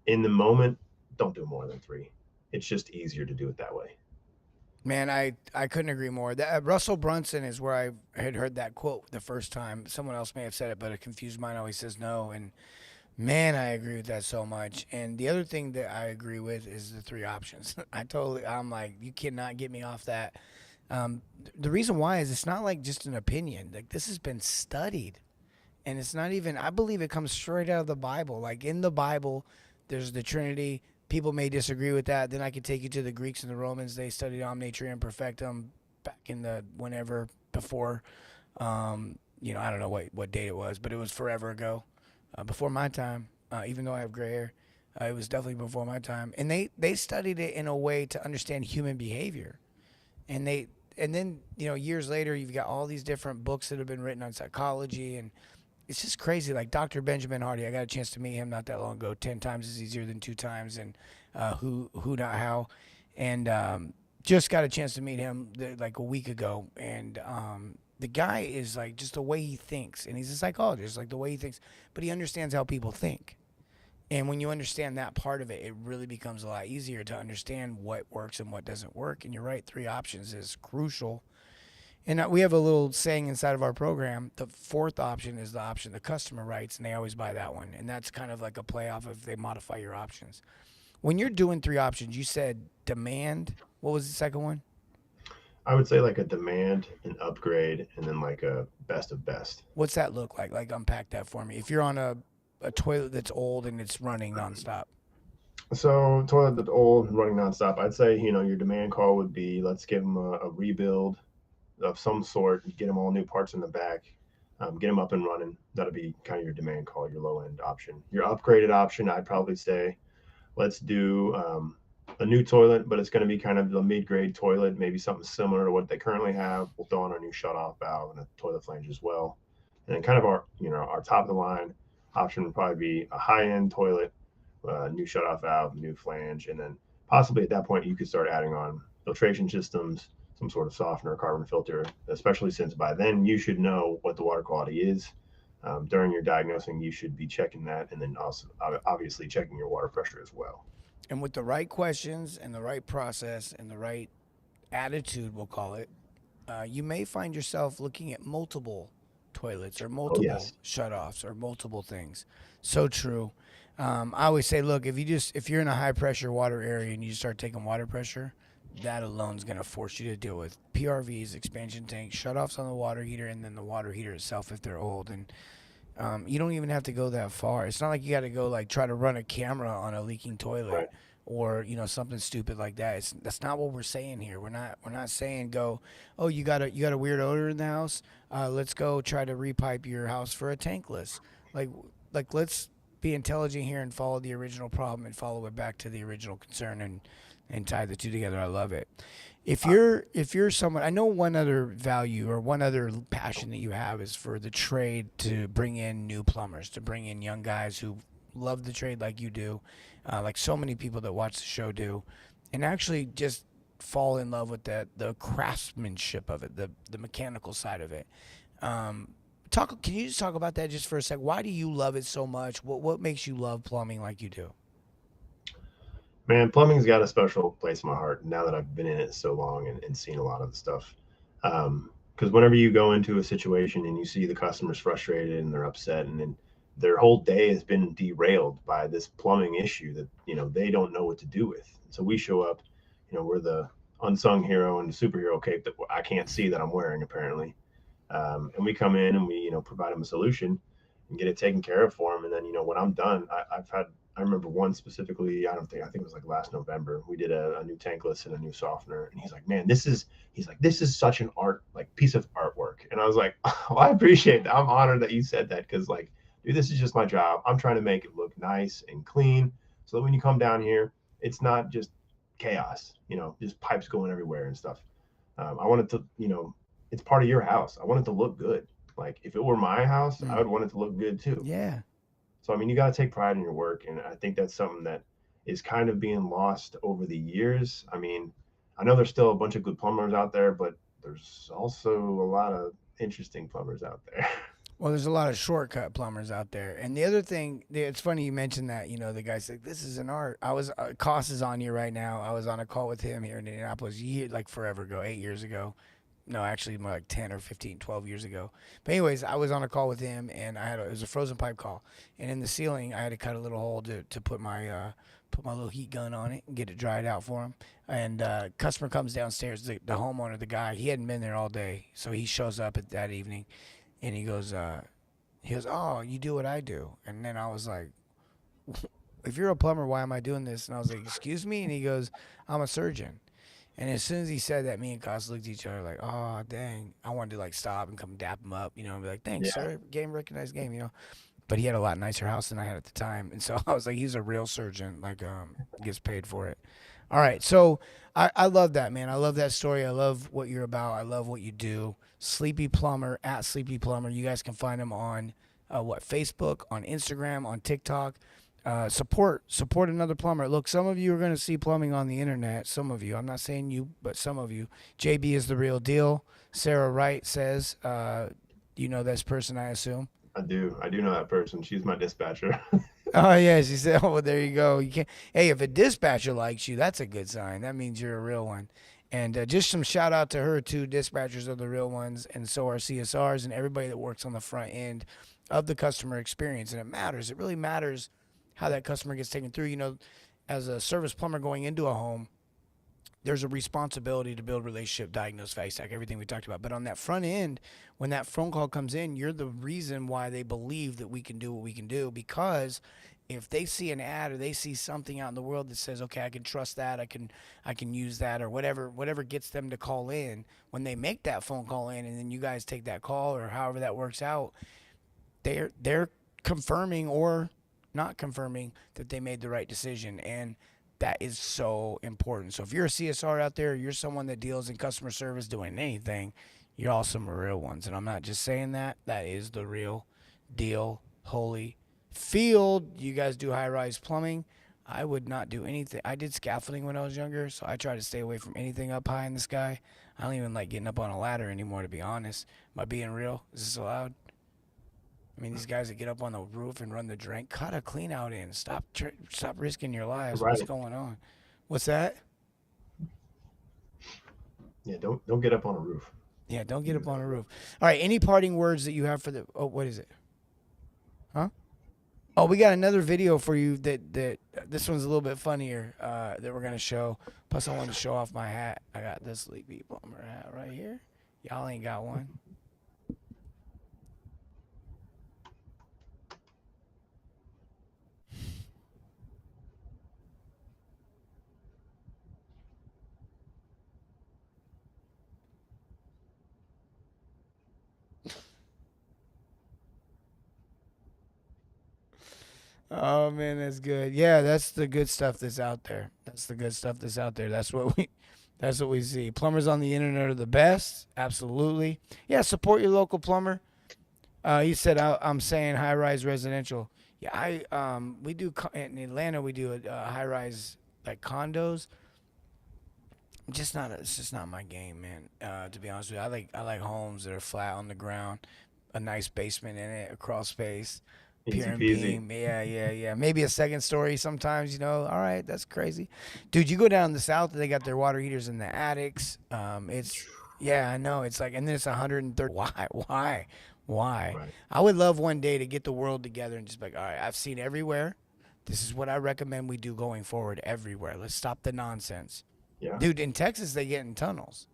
in the moment, don't do more than 3. It's just easier to do it that way. Man, I couldn't agree more. Russell Brunson is where I had heard that quote the first time. Someone else may have said it, but a confused mind always says no. And man, I agree with that so much. And the other thing that I agree with is the 3 options. I'm like, you cannot get me off that. The reason why is it's not like just an opinion. Like, this has been studied, and it's not even, I believe it comes straight out of the Bible. Like, in the Bible, there's the Trinity. People may disagree with that. Then I could take you to the Greeks and the Romans. They studied Omne Trium Perfectum back in the whenever before, I don't know what date it was, but it was forever ago, before my time. Even though I have gray hair, it was definitely before my time. And they studied it in a way to understand human behavior. And then, years later, you've got all these different books that have been written on psychology, and it's just crazy. Like Dr. Benjamin Hardy, I got a chance to meet him not that long ago. 10 times is easier than 2 times, and who, not how. And just got a chance to meet him like a week ago. And the guy is like, just the way he thinks, and he's a psychologist, like the way he thinks, but he understands how people think. And when you understand that part of it, it really becomes a lot easier to understand what works and what doesn't work. And you're right, 3 options is crucial. And we have a little saying inside of our program, the 4th option is the option the customer writes, and they always buy that one. And that's kind of like a play off if they modify your options. When you're doing 3 options, you said demand. What was the second one? I would say like a demand, an upgrade, and then like a best of best. What's that look like? Like, unpack that for me. If you're on a toilet that's old and it's running nonstop. So toilet that's old and running nonstop, I'd say, your demand call would be, let's give them a rebuild of some sort, get them all new parts in the back, get them up and running. That'll be kind of your demand call, your low end option. Your upgraded option, I'd probably say, let's do a new toilet, but it's going to be kind of the mid-grade toilet, maybe something similar to what they currently have. We'll throw in our new shut-off valve and a toilet flange as well. And then kind of our top of the line option would probably be a high-end toilet, new shut-off valve, new flange, and then possibly at that point you could start adding on filtration systems, some sort of softener, carbon filter, especially since by then you should know what the water quality is. During your diagnosing, you should be checking that, and then also obviously checking your water pressure as well. And with the right questions and the right process and the right attitude, we'll call it, you may find yourself looking at multiple toilets or multiple shutoffs or multiple things. So true. I always say, look, if you're in a high pressure water area and you start taking water pressure, that alone is going to force you to deal with PRVs, expansion tanks, shutoffs on the water heater, and then the water heater itself if they're old. And you don't even have to go that far. It's not like you got to go like try to run a camera on a leaking toilet or something stupid like that. That's not what we're saying here. We're not saying go, oh, you got a weird odor in the house. Let's go try to repipe your house for a tankless. Like let's be intelligent here and follow the original problem and follow it back to the original concern and tie the two together. I love it. If you're someone, I know one other value or one other passion that you have is for the trade to bring in new plumbers, to bring in young guys who love the trade like you do, like so many people that watch the show do, and actually just fall in love with the craftsmanship of it, the mechanical side of it. Can you just talk about that just for a sec? Why do you love it so much? What makes you love plumbing like you do? Man, plumbing's got a special place in my heart now that I've been in it so long and seen a lot of the stuff. Because whenever you go into a situation and you see the customers frustrated and they're upset, and then their whole day has been derailed by this plumbing issue that they don't know what to do with. So we show up, we're the unsung hero and the superhero cape that I can't see that I'm wearing apparently, and we come in and we provide them a solution and get it taken care of for them. And then when I'm done, I remember one specifically. I think it was like last November. We did a new tankless and a new softener, and he's like, "Man, this is such an piece of artwork." And I was like, "Oh, I appreciate that. I'm honored that you said that, because dude, this is just my job. I'm trying to make it look nice and clean, so that when you come down here, it's not just chaos. Just pipes going everywhere and stuff. I want it to, it's part of your house. I want it to look good. Like if it were my house, I would want it to look good too." Yeah. So, I mean, you got to take pride in your work. And I think that's something that is kind of being lost over the years. I mean, I know there's still a bunch of good plumbers out there, but there's also a lot of interesting plumbers out there. Well, there's a lot of shortcut plumbers out there. And the other thing, it's funny you mentioned that, the guy said, this is an art. Koss is on you right now. I was on a call with him here in Indianapolis forever ago, 8 years ago. No, actually more like 10 or 15, 12 years ago. But anyways, I was on a call with him, and it was a frozen pipe call. And in the ceiling, I had to cut a little hole to put my little heat gun on it and get it dried out for him. And customer comes downstairs, the homeowner, the guy, he hadn't been there all day. So he shows up that evening, and he goes, "Oh, you do what I do." And then I was like, "If you're a plumber, why am I doing this?" And I was like, "Excuse me?" And he goes, "I'm a surgeon." And as soon as he said that, me and Koss looked at each other like, "Oh, dang." I wanted to stop and come dap him up, and be like, "Thanks, sir. Recognized game." But he had a lot nicer house than I had at the time. And so I was like, he's a real surgeon, gets paid for it. All right. So I love that, man. I love that story. I love what you're about. I love what you do. Sleepy Plumber, at Sleepy Plumber. You guys can find him on Facebook, on Instagram, on TikTok. Support another plumber. Look, some of you are going to see plumbing on the internet. Some of you, I'm not saying you, but some of you. JB is the real deal. Sarah Wright says, you know this person, I assume. I do know that person. She's my dispatcher. Oh yeah, she said, "Oh, well, there you go. You can't." Hey, if a dispatcher likes you, that's a good sign. That means you're a real one. And just some shout out to her too. Dispatchers are the real ones, and so are CSRs and everybody that works on the front end of the customer experience. And it matters. It really matters how that customer gets taken through. As a service plumber going into a home, there's a responsibility to build relationship, diagnose, face tag, everything we talked about. But on that front end, when that phone call comes in, you're the reason why they believe that we can do what we can do. Because if they see an ad or they see something out in the world that says, okay, I can trust that, I can use that, or whatever gets them to call in, when they make that phone call in and then you guys take that call or however that works out, they're confirming or not confirming that they made the right decision. And that is so important. So if you're a CSR out there, you're someone that deals in customer service doing anything, you're all some real ones. And I'm not just saying that. That is the real deal. Holy field. You guys do high-rise plumbing. I would not do anything. I did scaffolding when I was younger, so I try to stay away from anything up high in the sky. I don't even like getting up on a ladder anymore, to be honest. Am I being real? Is this allowed? I mean, these guys that get up on the roof and run the drain, cut a clean out in. Stop risking your lives. Right. What's going on? What's that? Yeah, don't get up on a roof. Yeah, don't get up on a roof. All right, any parting words that you have for what is it? Huh? Oh, we got another video for you that this one's a little bit funnier that we're going to show. Plus, I want to show off my hat. I got this Sleepy Plumber hat right here. Y'all ain't got one. Oh man, that's good. Yeah, that's the good stuff that's out there. That's what we see. Plumbers on the internet are the best. Absolutely. Yeah, support your local plumber. He said, I'm saying high-rise residential. Yeah, we do in Atlanta. We do high rise like condos. It's just not my game, man. To be honest with you, I like homes that are flat on the ground, a nice basement in it, a crawl space, pier Easy and peasy. beam. Yeah. Maybe a second story sometimes. All right, that's crazy, dude. You go down in the south, they got their water heaters in the attics. It's yeah, I know. It's like, and then it's 130. Why? Right. I would love one day to get the world together and just be like, all right, I've seen everywhere. This is what I recommend we do going forward everywhere. Let's stop the nonsense. Yeah. Dude, in Texas, they get in tunnels.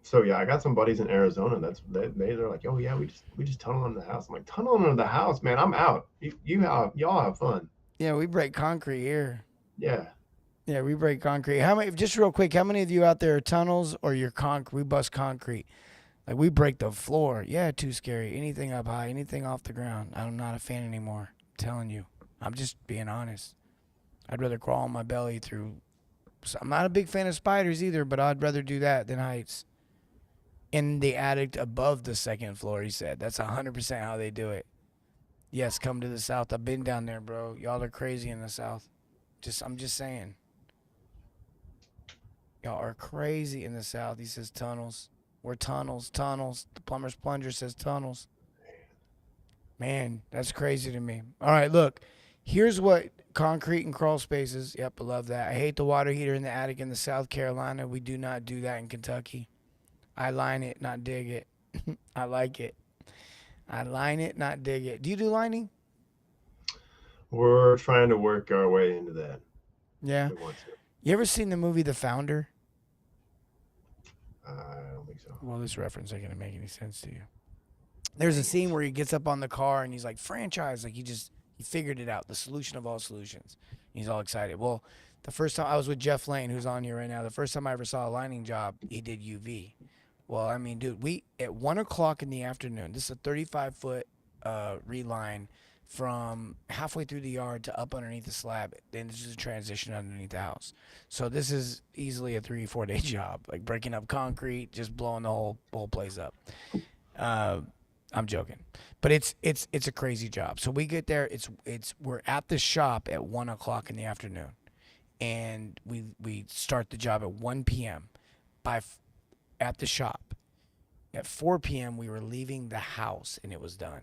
So yeah, I got some buddies in Arizona. They're like, oh yeah, we just tunnel under the house. I'm like, tunnel under the house, man. I'm out. Y'all have fun. Yeah, we break concrete here. Yeah. Yeah, we break concrete. How many? Just real quick, how many of you out there are tunnels or you're concrete? We bust concrete. Like we break the floor. Yeah, too scary. Anything up high, anything off the ground. I'm not a fan anymore. I'm telling you. I'm just being honest. I'd rather crawl on my belly through. So I'm not a big fan of spiders either, but I'd rather do that than heights. In the attic above the second floor, he said. That's 100% how they do it. Yes, come to the south. I've been down there, bro. Y'all are crazy in the south. I'm just saying. Y'all are crazy in the south. He says tunnels. We're tunnels. The plumber's plunger says tunnels. Man, that's crazy to me. All right, look. Here's what concrete and crawl spaces. Yep, I love that. I hate the water heater in the attic in the South Carolina. We do not do that in Kentucky. I line it, not dig it. I like it. I line it, not dig it. Do you do lining? We're trying to work our way into that. Yeah. We want to. You ever seen the movie The Founder? I don't think so. Well, this reference ain't gonna make any sense to you. There's a scene where he gets up on the car and he's like, franchise, like he figured it out, the solution of all solutions. He's all excited. Well, the first time I was with Jeff Lane, who's on here right now, the first time I ever saw a lining job, he did UV. Well, I mean, dude, we at 1 o'clock in the afternoon, this is a 35-foot reline from halfway through the yard to up underneath the slab. Then this is a transition underneath the house. So this is easily a 3-4 day job, like breaking up concrete, just blowing the whole place up. I'm joking, but it's a crazy job. So we get there. We're at the shop at 1 o'clock in the afternoon, and we start the job at 1 p.m. At the shop. At 4 p.m. we were leaving the house, and it was done.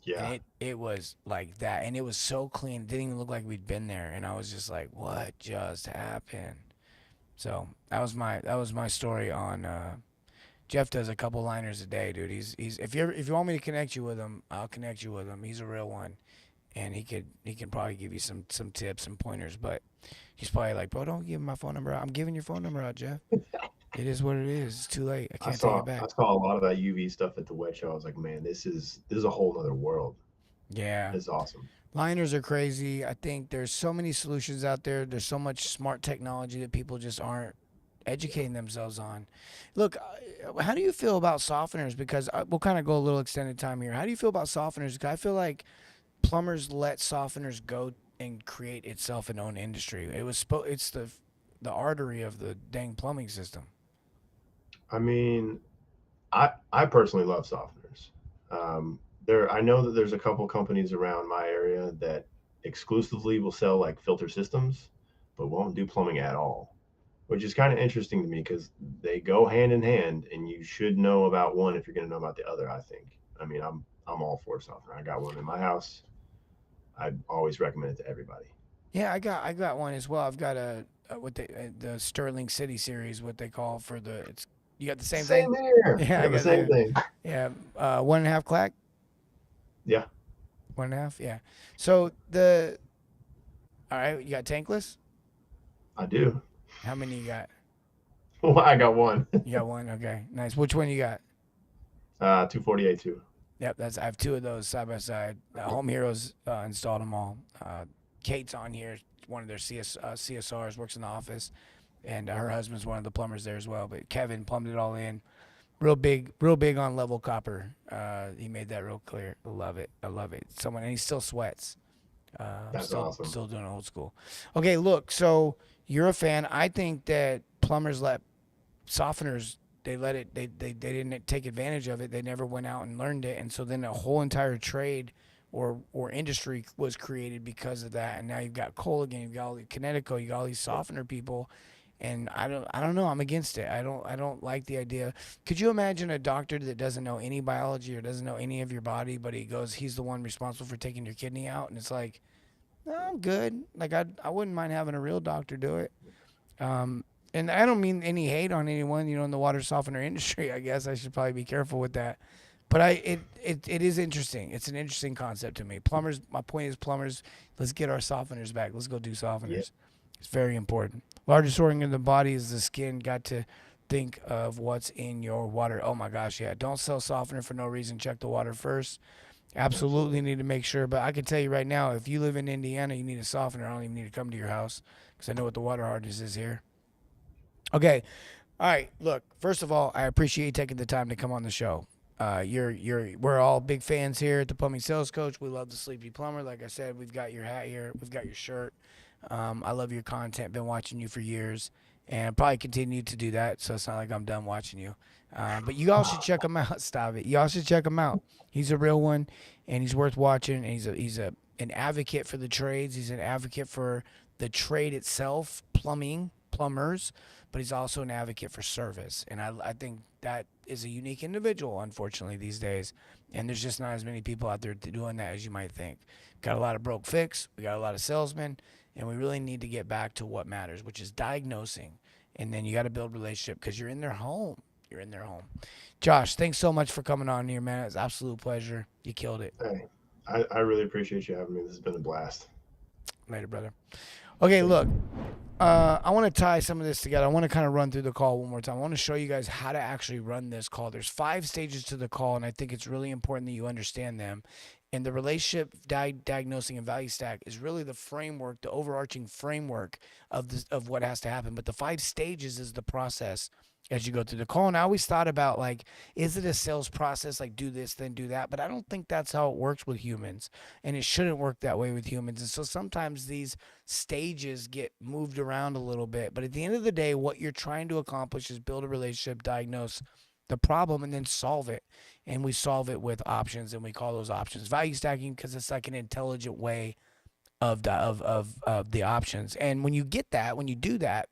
Yeah. And it was like that, and it was so clean. It didn't even look like we'd been there, and I was just like, "What just happened?" So that was my story on. Jeff does a couple liners a day, dude. He's if you want me to connect you with him, I'll connect you with him. He's a real one, and he can probably give you some tips and pointers. But he's probably like, bro, don't give my phone number out. I'm giving your phone number out, Jeff. It is what it is. It's too late. I can't take it back. I saw a lot of that UV stuff at the wet show. I was like, man, this is a whole other world. Yeah, It's awesome. liners are crazy. I think there's so many solutions out there. There's so much smart technology that people just aren't educating themselves on. Look, how do you feel about softeners? Because we'll kind of go a little extended time here. How do you feel about softeners? Because I feel like plumbers let softeners go and create itself an own industry. It's the artery of the dang plumbing system. I mean, I personally love softeners. I know that there's a couple companies around my area that exclusively will sell like filter systems, but won't do plumbing at all, which is kind of interesting to me because they go hand in hand, and you should know about one if you're going to know about the other. I think. I mean, I'm all for softener. I got one in my house. I always recommend it to everybody. Yeah, I got one as well. I've got the Sterling City series, what they call for the. You got the same thing. Same here. Yeah, I the got same thing. Yeah, 1.5 clack. Yeah. 1.5. Yeah. So all right, you got tankless. I do. How many you got? Well, I got one. You got one. Okay, nice. Which one you got? 248 too. Yep, I have two of those side by side. Home Heroes installed them all. Kate's on here, one of their CSRs, works in the office, and her husband's one of the plumbers there as well. But Kevin plumbed it all in. Real big on level copper. He made that real clear. I love it. And he still sweats. That's awesome. Still doing old school. Okay, look. So you're a fan. I think that plumbers let softeners. They let it. They didn't take advantage of it. They never went out and learned it, and so then a whole entire trade or industry was created because of that. And now you've got Colligan, you've got all the Kinetico, you got all these softener people. And I don't know. I'm against it. I don't like the idea. Could you imagine a doctor that doesn't know any biology or doesn't know any of your body, but he's the one responsible for taking your kidney out, and it's like, no, I'm good. Like I wouldn't mind having a real doctor do it. And I don't mean any hate on anyone, in the water softener industry. I guess I should probably be careful with that. But it is interesting. It's an interesting concept to me. Plumbers. My point is, plumbers. Let's get our softeners back. Let's go do softeners. Yeah. It's very important. Largest organ in the body is the skin. Got to think of what's in your water. Oh my gosh, yeah. Don't sell softener for no reason. Check the water first. Absolutely need to make sure. But I can tell you right now, if you live in Indiana, you need a softener. I don't even need to come to your house because I know what the water hardness is here. Okay. All right. Look, first of all, I appreciate you taking the time to come on the show. We're all big fans here at the Plumbing Sales Coach. We love the Sleepy Plumber. Like I said, we've got your hat here. We've got your shirt. I love your content. Been watching you for years, and I'll probably continue to do that. So it's not like I'm done watching you. But you all should check him out. Stop it. Y'all should check him out. He's a real one, and he's worth watching. And he's an advocate for the trades. He's an advocate for the trade itself, plumbers. But he's also an advocate for service. And I think that is a unique individual, unfortunately, these days. And there's just not as many people out there doing that as you might think. Got a lot of broke fix. We got a lot of salesmen. And we really need to get back to what matters, which is diagnosing. And then you got to build relationship because you're in their home. You're in their home. Josh, thanks so much for coming on here, man. It's an absolute pleasure. You killed it. Hey, I really appreciate you having me. This has been a blast. Later, brother. Okay, look. I want to tie some of this together. I want to kind of run through the call one more time. I want to show you guys how to actually run this call. There's 5 stages to the call, and I think it's really important that you understand them. And the relationship diagnosing and value stack is really the framework, the overarching framework of what has to happen. But the 5 stages is the process as you go through the call. And I always thought about, like, is it a sales process, like do this, then do that? But I don't think that's how it works with humans. And it shouldn't work that way with humans. And so sometimes these stages get moved around a little bit. But at the end of the day, what you're trying to accomplish is build a relationship, diagnose the problem, and then solve it. And we solve it with options, and we call those options value stacking because it's like an intelligent way of the options. And when you get that, when you do that,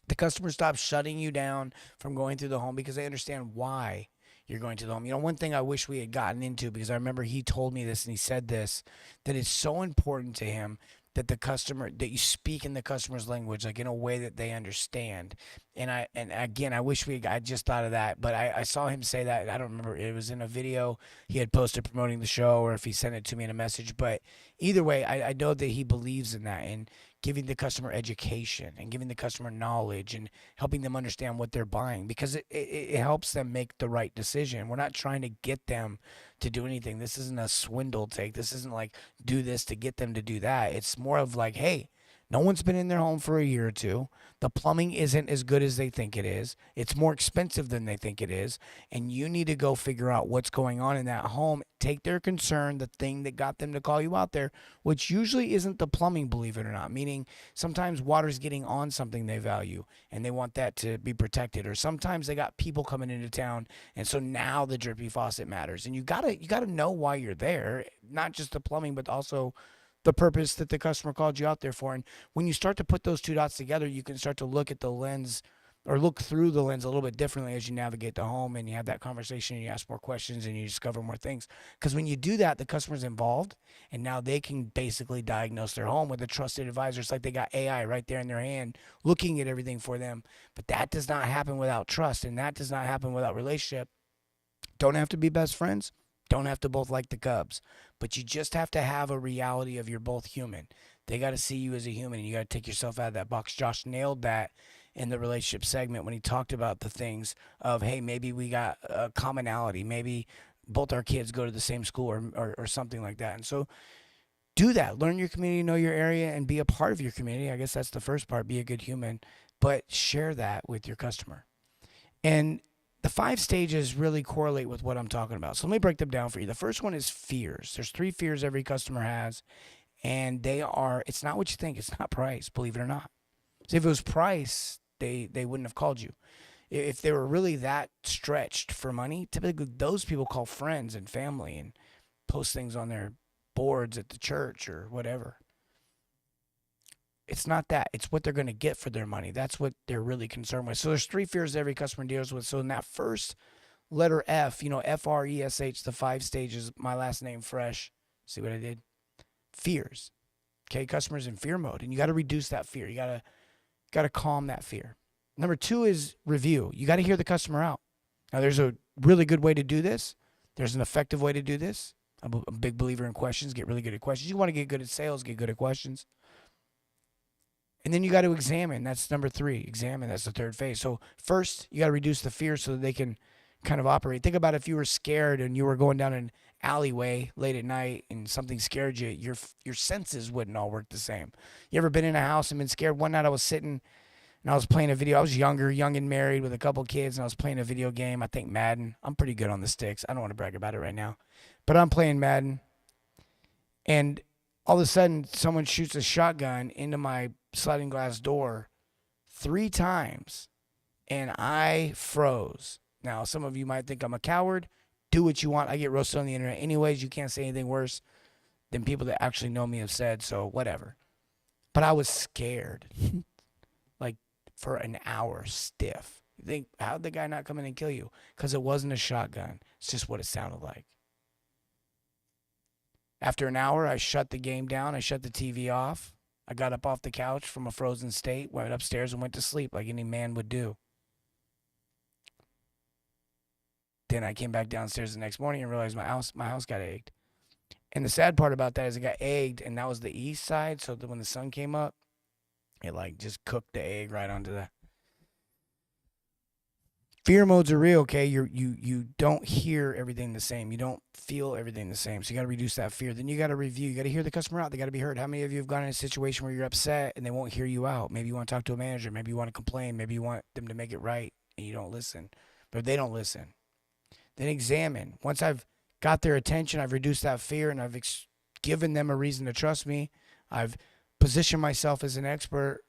the customer stops shutting you down from going through the home because they understand why you're going to the home. One thing I wish we had gotten into, because I remember he told me this and he said this, that it's so important to him that that you speak in the customer's language, like in a way that they understand. And again, I wish I just thought of that, but I saw him say that. I don't remember. It was in a video he had posted promoting the show, or if he sent it to me in a message. But either way, I know that he believes in that, and giving the customer education and giving the customer knowledge and helping them understand what they're buying, because it helps them make the right decision. We're not trying to get them to do anything. This isn't a swindle take. This isn't like do this to get them to do that. It's more of like, hey, no one's been in their home for a year or two. The plumbing isn't as good as they think it is. It's more expensive than they think it is. And you need to go figure out what's going on in that home. Take their concern, the thing that got them to call you out there, which usually isn't the plumbing, believe it or not. Meaning sometimes water's getting on something they value and they want that to be protected. Or sometimes they got people coming into town, and so now the drippy faucet matters. And you gotta know why you're there, not just the plumbing, but also the purpose that the customer called you out there for. And when you start to put those 2 dots together, you can start to look at the lens, or look through the lens a little bit differently as you navigate the home, and you have that conversation, and you ask more questions, and you discover more things. Because when you do that, the customer's involved, and now they can basically diagnose their home with a trusted advisor. It's like they got AI right there in their hand looking at everything for them. But that does not happen without trust, and that does not happen without relationship. Don't have to be best friends. Don't have to both like the Cubs, but you just have to have a reality of you're both human. They got to see you as a human, and you got to take yourself out of that box. Josh nailed that in the relationship segment when he talked about the things of, hey, maybe we got a commonality. Maybe both our kids go to the same school or something like that. And so do that. Learn your community, know your area, and be a part of your community. I guess that's the first part, be a good human, but share that with your customer. And the 5 stages really correlate with what I'm talking about. So let me break them down for you. The first one is fears. There's 3 fears every customer has, and it's not what you think. It's not price, believe it or not. So if it was price, they wouldn't have called you. If they were really that stretched for money, typically those people call friends and family and post things on their boards at the church or whatever. It's not that. It's what they're going to get for their money. That's what they're really concerned with. So there's 3 fears every customer deals with. So in that first letter F, FRESH, the 5 stages, my last name, Fresh. See what I did? Fears. Okay, customers in fear mode. And you got to reduce that fear. You got to calm that fear. Number 2 is review. You got to hear the customer out. Now, there's a really good way to do this. There's an effective way to do this. I'm a big believer in questions. Get really good at questions. You want to get good at sales, get good at questions. And then you got to examine. That's number 3. Examine. That's the 3rd phase. So first, you got to reduce the fear so that they can kind of operate. Think about if you were scared and you were going down an alleyway late at night and something scared you, your senses wouldn't all work the same. You ever been in a house and been scared? One night I was sitting and I was playing a video. I was young and married with a couple kids, and I was playing a video game. I think Madden. I'm pretty good on the sticks. I don't want to brag about it right now. But I'm playing Madden. And all of a sudden, someone shoots a shotgun into my sliding glass door 3 times, and I froze. Now, some of you might think I'm a coward. Do what you want. I get roasted on the internet anyways. You can't say anything worse than people that actually know me have said, so whatever. But I was scared. Like, for an hour, stiff. You think, how'd the guy not come in and kill you? Because it wasn't a shotgun. It's just what it sounded like. After an hour, I shut the game down. I shut the TV off. I got up off the couch from a frozen state, went upstairs and went to sleep like any man would do. Then I came back downstairs the next morning and realized my house got egged. And the sad part about that is it got egged, and that was the east side, so that when the sun came up, it like just cooked the egg right onto the... Fear modes are real, okay? You don't hear everything the same. You don't feel everything the same. So you got to reduce that fear. Then you got to review. You got to hear the customer out. They got to be heard. How many of you have gone in a situation where you're upset and they won't hear you out? Maybe you want to talk to a manager. Maybe you want to complain. Maybe you want them to make it right and you don't listen. But they don't listen. Then examine. Once I've got their attention, I've reduced that fear, and I've given them a reason to trust me. I've positioned myself as an expert.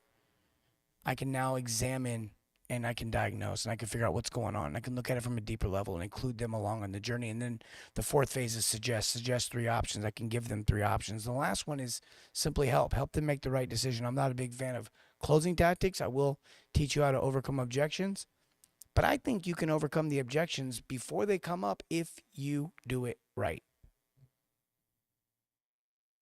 I can now examine, and I can diagnose, and I can figure out what's going on. I can look at it from a deeper level and include them along on the journey. And then the 4th phase is suggest. Suggest 3 options. I can give them 3 options. The last one is simply help. Help them make the right decision. I'm not a big fan of closing tactics. I will teach you how to overcome objections. But I think you can overcome the objections before they come up if you do it right.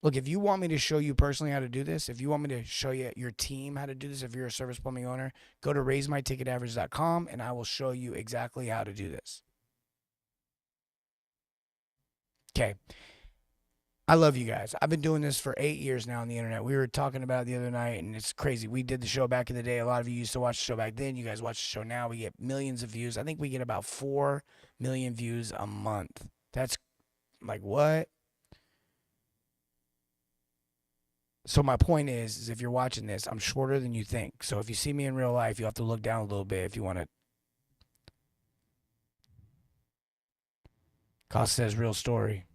Look, if you want me to show you personally how to do this, if you want me to show you your team how to do this, if you're a service plumbing owner, go to raisemyticketaverage.com and I will show you exactly how to do this. Okay. I love you guys. I've been doing this for 8 years now on the internet. We were talking about it the other night, and it's crazy. We did the show back in the day. A lot of you used to watch the show back then. You guys watch the show now. We get millions of views. I think we get about 4 million views a month. That's like, what? So my point is if you're watching this, I'm shorter than you think. So if you see me in real life, you have to look down a little bit if you want to. Cost says real story.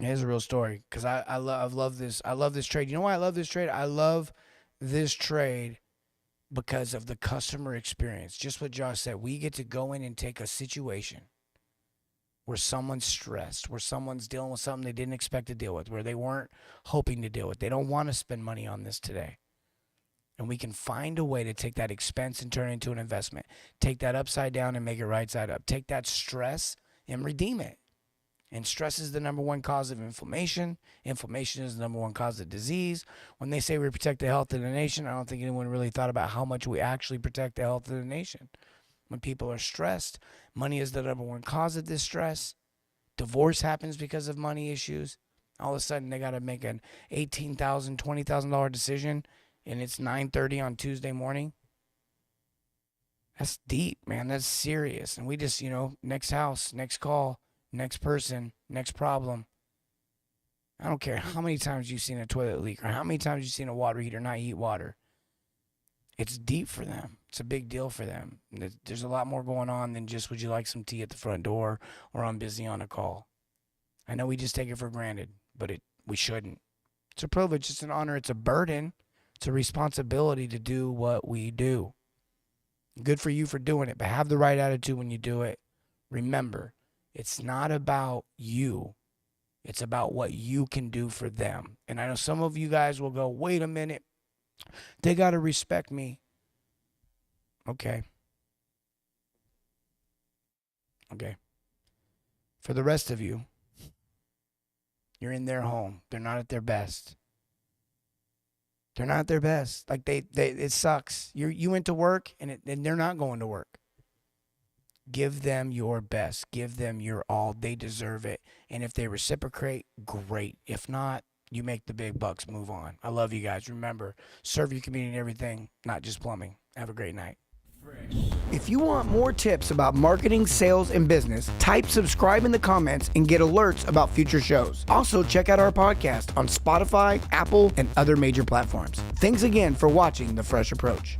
It is a real story because I love this. I love this trade. You know why I love this trade? I love this trade because of the customer experience. Just what Josh said. We get to go in and take a situation where someone's stressed, where someone's dealing with something they didn't expect to deal with, where they weren't hoping to deal with. They don't want to spend money on this today. And we can find a way to take that expense and turn it into an investment. Take that upside down and make it right side up. Take that stress and redeem it. And stress is the #1 cause of inflammation. Inflammation is the #1 cause of disease. When they say we protect the health of the nation, I don't think anyone really thought about how much we actually protect the health of the nation. When people are stressed, money is the #1 cause of this stress. Divorce happens because of money issues. All of a sudden, they got to make an $18,000, $20,000 decision, and it's 9:30 on Tuesday morning. That's deep, man. That's serious. And we just, next house, next call. Next person, next problem. I don't care how many times you've seen a toilet leak or how many times you've seen a water heater not heat water. It's deep for them. It's a big deal for them. There's a lot more going on than just, would you like some tea at the front door, or I'm busy on a call. I know we just take it for granted, but we shouldn't. It's a privilege. It's an honor. It's a burden. It's a responsibility to do what we do. Good for you for doing it, but have the right attitude when you do it. Remember, it's not about you. It's about what you can do for them. And I know some of you guys will go, wait a minute, they got to respect me. Okay. Okay. For the rest of you, you're in their home. They're not at their best. They're not at their best. Like it sucks. You went to work and they're not going to work. Give them your best. Give them your all. They deserve it. And if they reciprocate, great. If not, you make the big bucks, move on. I love you guys. Remember, serve your community and everything, not just plumbing. Have a great night. If you want more tips about marketing, sales, and business, type subscribe in the comments and get alerts about future shows. Also, check out our podcast on Spotify, Apple, and other major platforms. Thanks again for watching The Fresh Approach.